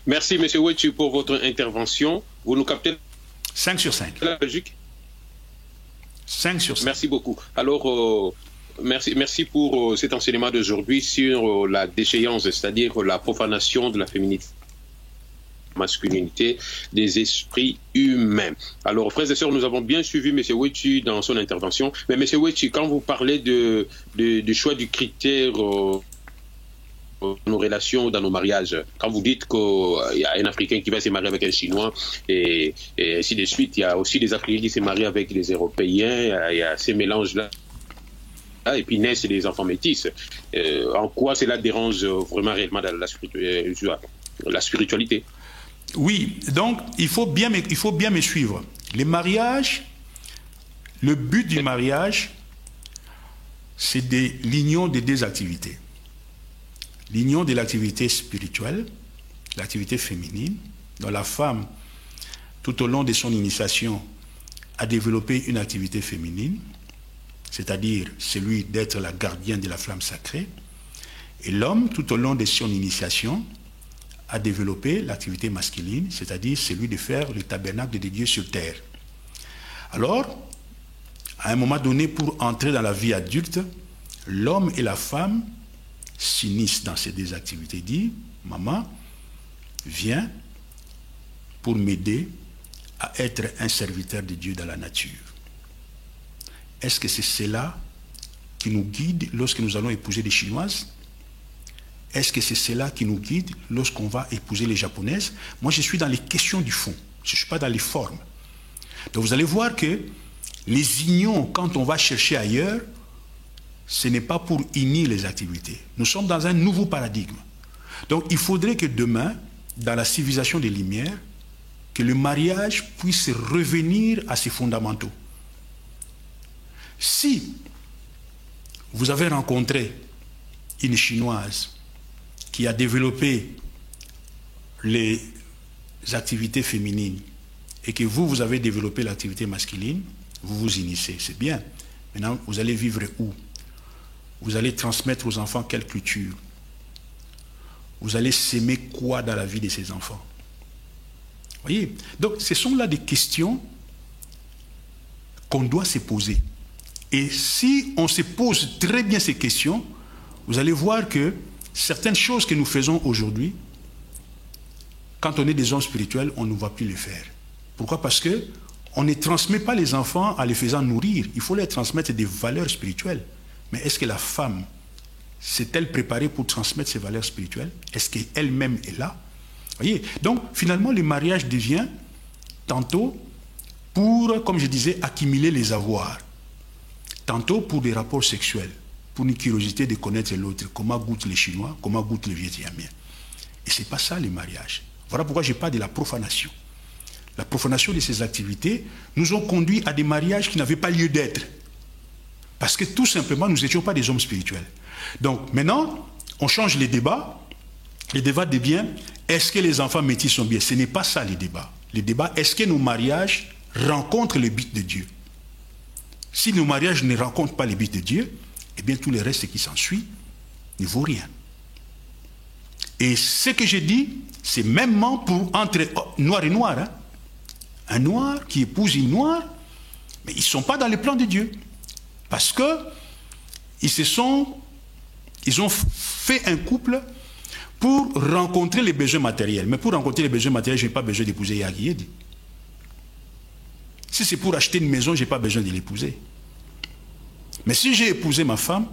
Merci, M. Wetu, pour votre intervention. Vous nous captez 5 sur 5. La Belgique 5 sur 5. Merci beaucoup. Alors, merci pour cet enseignement d'aujourd'hui sur la déchéance, c'est-à-dire la profanation de la féminité, masculinité des esprits humains. Alors, frères et sœurs, nous avons bien suivi M. Wetu dans son intervention. Mais M. Wetu, quand vous parlez du choix du critère dans nos relations, dans nos mariages, quand vous dites qu'il y a un Africain qui va se marier avec un Chinois et ainsi de suite, il y a aussi des Africains qui se marient avec des Européens, il y a ces mélanges-là. Et puis naissent des enfants métis. En quoi cela dérange vraiment réellement dans la spiritualité? Oui, donc il faut bien me suivre. Les mariages, le but du mariage, c'est l'union des deux activités. L'union de l'activité spirituelle, l'activité féminine, dont la femme, tout au long de son initiation, a développé une activité féminine, c'est-à-dire celui d'être la gardienne de la flamme sacrée, et l'homme, tout au long de son initiation, a développé l'activité masculine, c'est-à-dire celui de faire le tabernacle de Dieu sur terre. Alors, à un moment donné, pour entrer dans la vie adulte, l'homme et la femme s'unissent dans ces deux activités. Dit, maman, viens pour m'aider à être un serviteur de Dieu dans la nature. Est-ce que c'est cela qui nous guide lorsque nous allons épouser des Chinoises? Est-ce que c'est cela qui nous guide lorsqu'on va épouser les Japonaises? Moi, je suis dans les questions du fond. Je ne suis pas dans les formes. Donc, vous allez voir que les unions, quand on va chercher ailleurs, ce n'est pas pour unir les activités. Nous sommes dans un nouveau paradigme. Donc, il faudrait que demain, dans la civilisation des Lumières, que le mariage puisse revenir à ses fondamentaux. Si vous avez rencontré une Chinoise qui a développé les activités féminines et que vous avez développé l'activité masculine, vous vous initiez, c'est bien. Maintenant, vous allez vivre où? Vous allez transmettre aux enfants quelle culture? Vous allez s'aimer quoi dans la vie de ces enfants? Voyez? Donc, ce sont là des questions qu'on doit se poser. Et si on se pose très bien ces questions, vous allez voir que certaines choses que nous faisons aujourd'hui, quand on est des hommes spirituels, on ne va plus les faire. Pourquoi? Parce qu'on ne transmet pas les enfants en les faisant nourrir. Il faut leur transmettre des valeurs spirituelles. Mais est-ce que la femme s'est-elle préparée pour transmettre ces valeurs spirituelles? Est-ce qu'elle-même est là? Voyez? Donc, finalement, le mariage devient tantôt pour, comme je disais, accumuler les avoirs. Tantôt pour des rapports sexuels, pour une curiosité de connaître l'autre, comment goûtent les Chinois, comment goûtent les Vietnamiens. Et ce n'est pas ça le mariage. Voilà pourquoi je parle de la profanation. La profanation de ces activités nous ont conduit à des mariages qui n'avaient pas lieu d'être. Parce que tout simplement, nous n'étions pas des hommes spirituels. Donc maintenant, on change les débats. Le débat devient, est-ce que les enfants métis sont bien? Ce n'est pas ça le débat. Le débat, est-ce que nos mariages rencontrent le but de Dieu? Si nos mariages ne rencontrent pas le but de Dieu, eh bien tout le reste qui s'ensuit ne vaut rien. Et ce que je dis, c'est même pour entre noir et noir. Hein? Un noir qui épouse une noire, mais ils ne sont pas dans le plan de Dieu. Parce qu'ils ont fait un couple pour rencontrer les besoins matériels. Mais pour rencontrer les besoins matériels, je n'ai pas besoin d'épouser Yagiyedi. Si c'est pour acheter une maison, je n'ai pas besoin de l'épouser. Mais si j'ai épousé ma femme,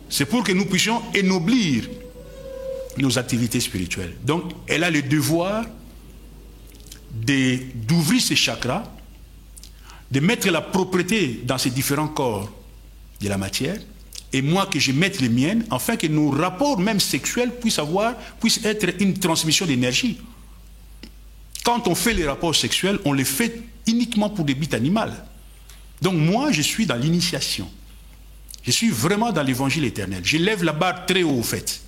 c'est pour que nous puissions ennoblir nos activités spirituelles. Donc, elle a le devoir d'ouvrir ses chakras, de mettre la propreté dans ces différents corps de la matière, et moi que je mette les miennes, afin que nos rapports même sexuels puissent être une transmission d'énergie. Quand on fait les rapports sexuels, on les fait uniquement pour des buts animaux. Donc moi, je suis dans l'initiation. Je suis vraiment dans l'évangile éternel. Je lève la barre très haut, au fait.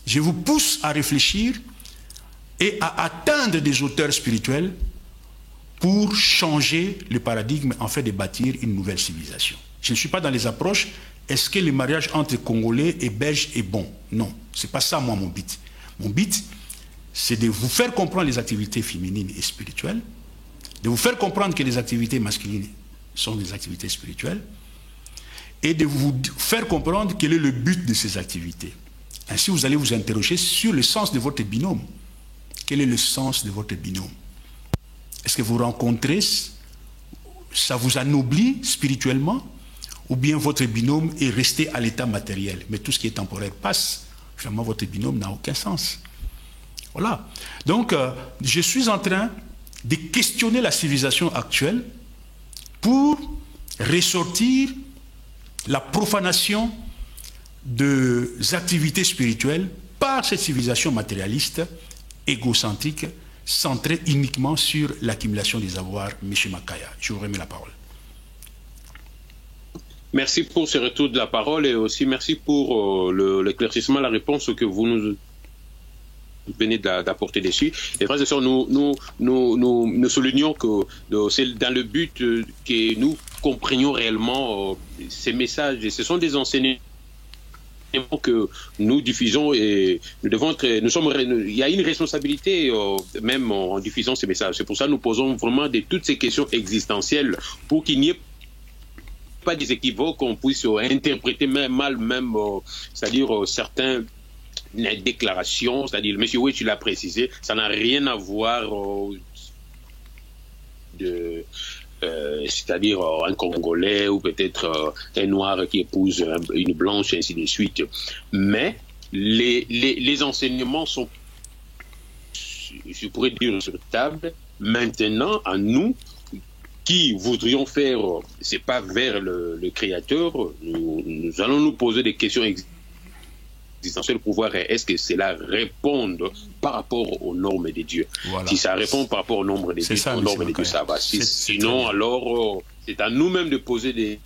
Je vous pousse à réfléchir et à atteindre des auteurs spirituels pour changer le paradigme, en fait, de bâtir une nouvelle civilisation. Je ne suis pas dans les approches, est-ce que le mariage entre Congolais et Belges est bon? Non, ce n'est pas ça, moi, mon but. Mon but, c'est de vous faire comprendre les activités féminines et spirituelles, de vous faire comprendre que les activités masculines sont des activités spirituelles, et de vous faire comprendre quel est le but de ces activités. Ainsi, vous allez vous interroger sur le sens de votre binôme. Quel est le sens de votre binôme? Est-ce que vous rencontrez, ça vous anoblit spirituellement, ou bien votre binôme est resté à l'état matériel? Mais tout ce qui est temporaire passe. Finalement, votre binôme n'a aucun sens. Voilà. Donc, je suis en train de questionner la civilisation actuelle pour ressortir la profanation des activités spirituelles par cette civilisation matérialiste, égocentrique, centrée uniquement sur l'accumulation des avoirs. M. Makaya, je vous remets la parole. Merci pour ce retour de la parole et aussi merci pour l'éclaircissement, la réponse que vous nous venez d'apporter dessus. Et frères et sœurs, nous soulignons que c'est dans le but que nous comprenions réellement ces messages. Et ce sont des enseignements que nous diffusons et nous devons être, il y a une responsabilité même en diffusant ces messages. C'est pour ça que nous posons vraiment toutes ces questions existentielles pour qu'il n'y ait pas des équivoques, qu'on puisse interpréter mal, c'est-à-dire certains déclarations, c'est-à-dire, M. Oué, tu l'as précisé, ça n'a rien à voir c'est-à-dire un Congolais ou peut-être un Noir qui épouse une Blanche, et ainsi de suite. Mais les enseignements sont, je pourrais dire, sur table. Maintenant, à nous, qui voudrions faire, c'est pas vers le Créateur, nous allons nous poser des questions existentielles pour voir est-ce que cela répond par rapport aux normes de Dieu. Voilà. Si ça répond par rapport aux normes de Dieu, ça va. Sinon, alors, c'est à nous-mêmes de poser des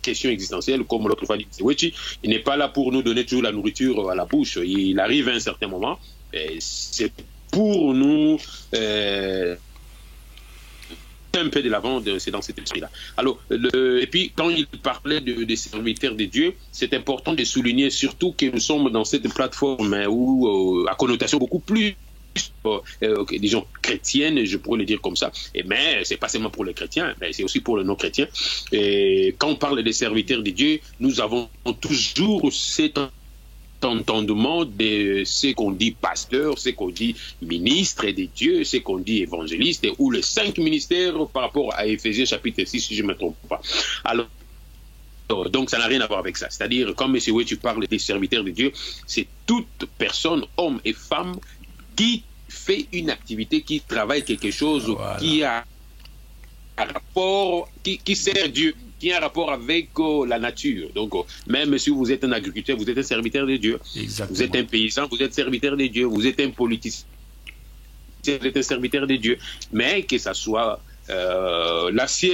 questions existentielles, comme l'autre fois dit, il n'est pas là pour nous donner toujours la nourriture à la bouche. Il arrive à un certain moment, c'est pour nous un peu de l'avant, c'est dans cet esprit-là. Alors, et puis, quand il parlait des serviteurs de Dieu, c'est important de souligner surtout que nous sommes dans cette plateforme où, à connotation beaucoup plus, disons, chrétienne, je pourrais le dire comme ça. Mais c'est pas seulement pour les chrétiens, mais c'est aussi pour les non-chrétiens. Et quand on parle des serviteurs de Dieu, nous avons toujours cet entendement de ce qu'on dit pasteur, ce qu'on dit ministre de Dieu, ce qu'on dit évangéliste, ou les 5 ministères par rapport à Éphésiens chapitre 6, si je ne me trompe pas. Alors, donc ça n'a rien à voir avec ça. C'est-à-dire, comme M. Oué, tu parles des serviteurs de Dieu, c'est toute personne, homme et femme, qui fait une activité, qui travaille quelque chose, voilà, qui a un rapport, qui sert Dieu, qui a un rapport avec la nature. Donc, même si vous êtes un agriculteur, vous êtes un serviteur de Dieu. Exactement. Vous êtes un paysan, vous êtes serviteur de Dieu. Vous êtes un politicien, vous êtes un serviteur de Dieu. Mais que ça soit l'acier,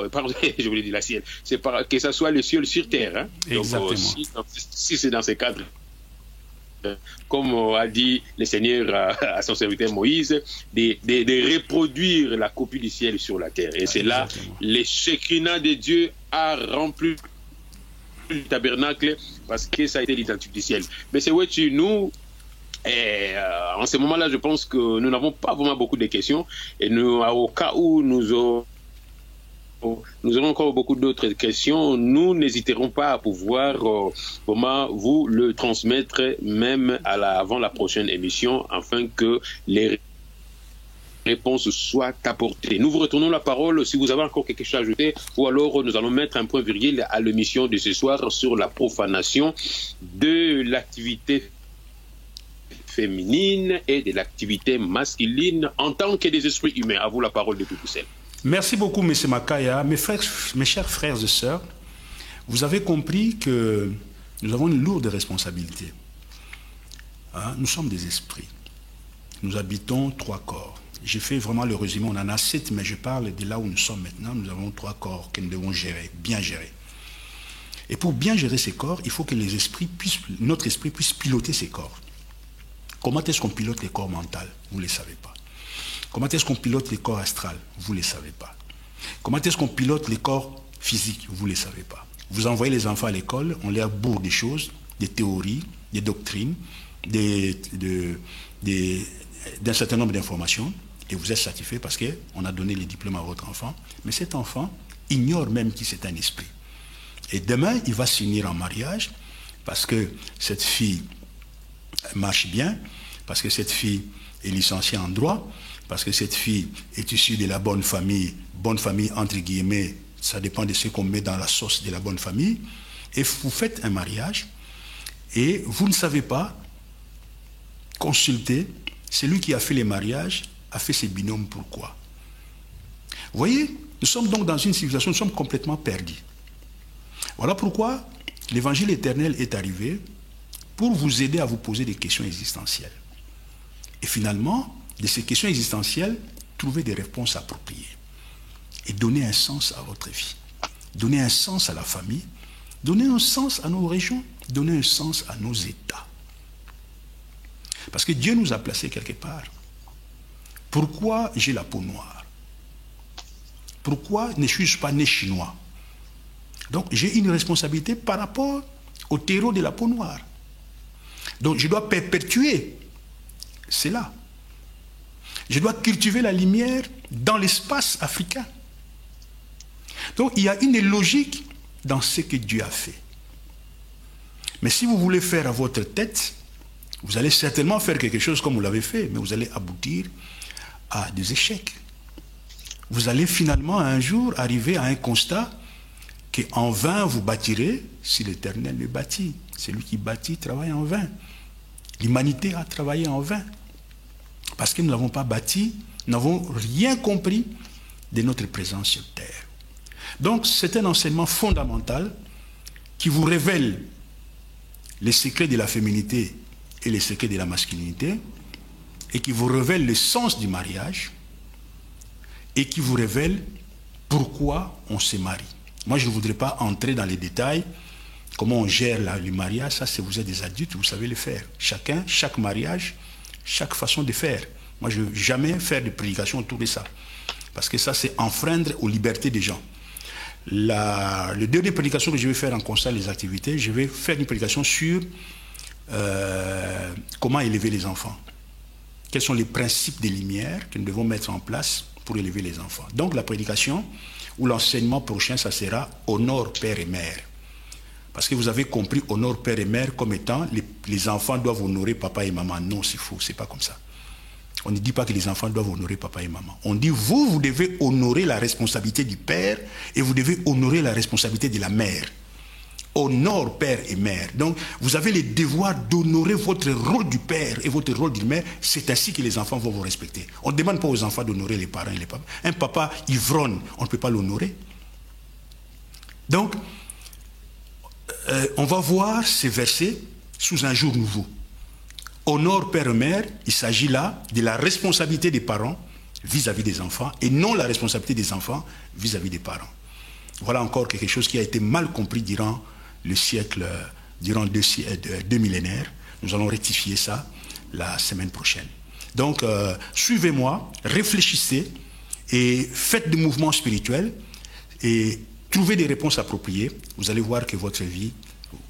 pardon, je voulais dire l'acier, c'est que ça soit le ciel sur terre. Hein. Exactement. Donc, si c'est dans ces cadres, comme a dit le Seigneur à son serviteur Moïse, de reproduire la copie du ciel sur la terre. Et c'est là, le Shekinah de Dieu a rempli le tabernacle parce que ça a été l'identité du ciel. Mais c'est vrai que nous, en ce moment-là, je pense que nous n'avons pas vraiment beaucoup de questions. Et nous, au cas où nous aurons encore beaucoup d'autres questions, nous n'hésiterons pas à pouvoir vraiment vous le transmettre même avant la prochaine émission, afin que les réponses soient apportées. Nous vous retournons la parole si vous avez encore quelque chose à ajouter, ou alors nous allons mettre un point virgule à l'émission de ce soir sur la profanation de l'activité féminine et de l'activité masculine en tant que des esprits humains. À vous la parole de Bruxelles. Merci beaucoup, M. Makaya. Mes chers frères et sœurs, vous avez compris que nous avons une lourde responsabilité. Hein? Nous sommes des esprits. Nous habitons 3 corps. J'ai fait vraiment le résumé, on en a 7, mais je parle de là où nous sommes maintenant. Nous avons 3 corps que nous devons gérer, bien gérer. Et pour bien gérer ces corps, il faut que notre esprit puisse piloter ces corps. Comment est-ce qu'on pilote les corps mentaux? Vous ne le savez pas. Comment est-ce qu'on pilote les corps astrales? Vous ne le savez pas. Comment est-ce qu'on pilote les corps physiques? Vous ne le savez pas. Vous envoyez les enfants à l'école, on leur bourre des choses, des théories, des doctrines, d'un certain nombre d'informations, et vous êtes satisfait parce qu'on a donné les diplômes à votre enfant. Mais cet enfant ignore même que c'est un esprit. Et demain, il va s'unir en mariage parce que cette fille marche bien, parce que cette fille est licenciée en droit, parce que cette fille est issue de la bonne famille entre guillemets, ça dépend de ce qu'on met dans la sauce de la bonne famille, et vous faites un mariage, et vous ne savez pas consulter celui qui a fait les mariages, a fait ses binômes, pourquoi? Vous voyez, nous sommes donc dans une civilisation, nous sommes complètement perdus. Voilà pourquoi l'évangile éternel est arrivé pour vous aider à vous poser des questions existentielles. Et finalement, de ces questions existentielles, trouver des réponses appropriées. Et donner un sens à votre vie. Donner un sens à la famille. Donner un sens à nos régions. Donner un sens à nos États. Parce que Dieu nous a placés quelque part. Pourquoi j'ai la peau noire? Pourquoi ne suis-je pas né chinois? Donc j'ai une responsabilité par rapport au terreau de la peau noire. Donc je dois perpétuer cela. Je dois cultiver la lumière dans l'espace africain. Donc il y a une logique dans ce que Dieu a fait. Mais si vous voulez faire à votre tête, vous allez certainement faire quelque chose comme vous l'avez fait, mais vous allez aboutir à des échecs. Vous allez finalement un jour arriver à un constat qu'en vain vous bâtirez si l'Éternel le bâtit. Celui qui bâtit travaille en vain. L'humanité a travaillé en vain. Parce que nous n'avons pas bâti, nous n'avons rien compris de notre présence sur terre. Donc c'est un enseignement fondamental qui vous révèle les secrets de la féminité et les secrets de la masculinité, et qui vous révèle le sens du mariage, et qui vous révèle pourquoi on se marie. Moi, je ne voudrais pas entrer dans les détails, comment on gère le mariage, ça, c'est vous êtes des adultes, vous savez le faire. Chacun, chaque mariage, chaque façon de faire. Moi, je ne veux jamais faire de prédication autour de ça, parce que ça, c'est enfreindre aux libertés des gens. Le dernier prédication que je vais faire en constat des activités, je vais faire une prédication sur comment élever les enfants. Quels sont les principes des lumières que nous devons mettre en place pour élever les enfants. Donc la prédication ou l'enseignement prochain, ça sera honore père et mère. Parce que vous avez compris honore père et mère comme étant les enfants doivent honorer papa et maman. Non, c'est faux, c'est pas comme ça. On ne dit pas que les enfants doivent honorer papa et maman. On dit vous devez honorer la responsabilité du père et vous devez honorer la responsabilité de la mère. Honore père et mère. Donc, vous avez le devoir d'honorer votre rôle du père et votre rôle de mère. C'est ainsi que les enfants vont vous respecter. On ne demande pas aux enfants d'honorer les parents et les papas. Un papa ivrogne, on ne peut pas l'honorer. Donc, on va voir ces versets sous un jour nouveau. Honore père et mère, il s'agit là de la responsabilité des parents vis-à-vis des enfants et non la responsabilité des enfants vis-à-vis des parents. Voilà encore quelque chose qui a été mal compris durant le siècle, durant deux millénaires. Nous allons rectifier ça la semaine prochaine. Donc, suivez-moi, réfléchissez et faites des mouvements spirituels et trouvez des réponses appropriées. Vous allez voir que votre vie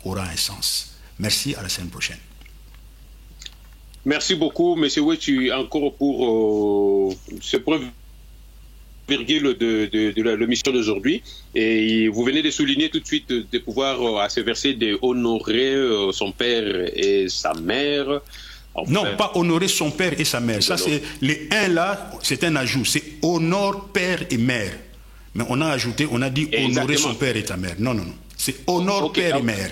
aura un sens. Merci, à la semaine prochaine. Merci beaucoup, M. Wechi, encore pour ce point virgule de la mission d'aujourd'hui. Et vous venez de souligner tout de suite de pouvoir, à ce verset, d'honorer son père et sa mère. Enfin, non, pas honorer son père et sa mère. Ça, c'est les un là, c'est un ajout. C'est honore père et mère. Mais on a ajouté, on a dit honorer son père et ta mère. Non, non, non. C'est honore père et mère.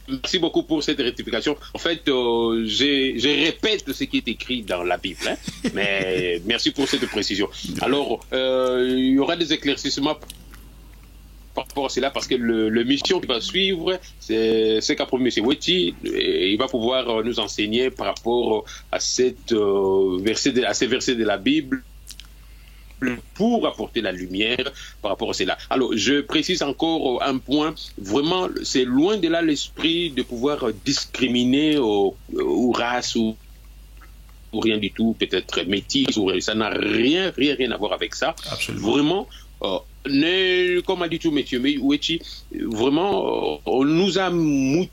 Merci beaucoup pour cette rectification. En fait, je répète ce qui est écrit dans la Bible, hein, mais merci pour cette précision. Alors, il y aura des éclaircissements par rapport à cela, parce que le mission qui va suivre, c'est qu'a promis M. Wechi. Il va pouvoir nous enseigner par rapport à ces versets de la Bible, pour apporter la lumière par rapport à cela. Alors, je précise encore un point. Vraiment, c'est loin de là l'esprit de pouvoir discriminer aux races ou rien du tout, peut-être métis, ou ça n'a rien à voir avec ça. Absolument. Vraiment, comme a dit tout M. Wechi, vraiment, on nous a moutonnisé.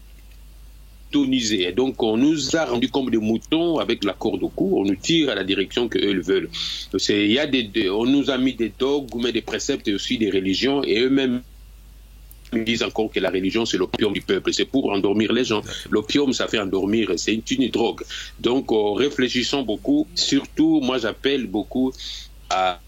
Donc, on nous a rendu comme des moutons avec la corde au cou. On nous tire à la direction qu'eux veulent. On nous a mis des dogmes, des préceptes et aussi des religions. Et eux-mêmes disent encore que la religion, c'est l'opium du peuple. C'est pour endormir les gens. L'opium, ça fait endormir. C'est une drogue. Donc, réfléchissons beaucoup. Surtout, moi, j'appelle beaucoup à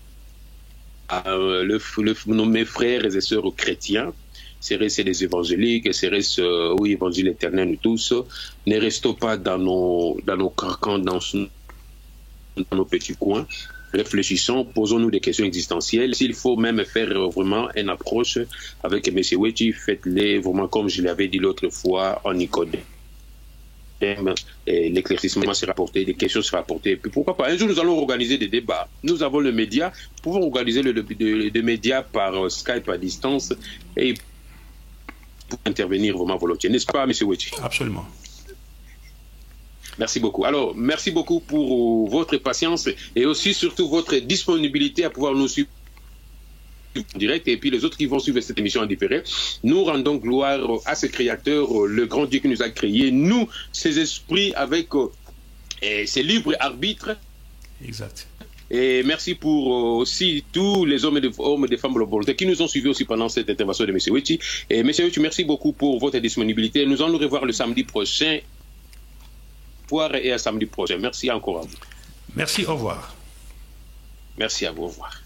mes frères et sœurs chrétiens. Serait-ce les évangéliques, serait-ce, oui, évangile éternel, nous tous, ne restons pas dans nos carcans, dans nos petits coins. Réfléchissons, posons-nous des questions existentielles. S'il faut même faire vraiment une approche avec M. Wechi, faites-les vraiment comme je l'avais dit l'autre fois en Nicodème. L'éclaircissement sera apporté, des questions seront apportées. Puis pourquoi pas, un jour nous allons organiser des débats. Nous avons le média, nous pouvons organiser le média par Skype à distance et pour intervenir vraiment volontiers. N'est-ce pas, M. Wechi? Absolument. Merci beaucoup. Alors, merci beaucoup pour votre patience et aussi surtout votre disponibilité à pouvoir nous suivre en direct, et puis les autres qui vont suivre cette émission en différé. Nous rendons gloire à ce Créateur, le grand Dieu qui nous a créés, nous, ces esprits avec ces libres arbitres. Exact. Et merci pour aussi tous les hommes et des femmes de volonté qui nous ont suivis aussi pendant cette intervention de M. Wechi. Et M. Wechi, merci beaucoup pour votre disponibilité. Nous allons nous revoir le samedi prochain. Et à samedi prochain. Merci encore à vous. Merci, au revoir. Merci à vous, au revoir.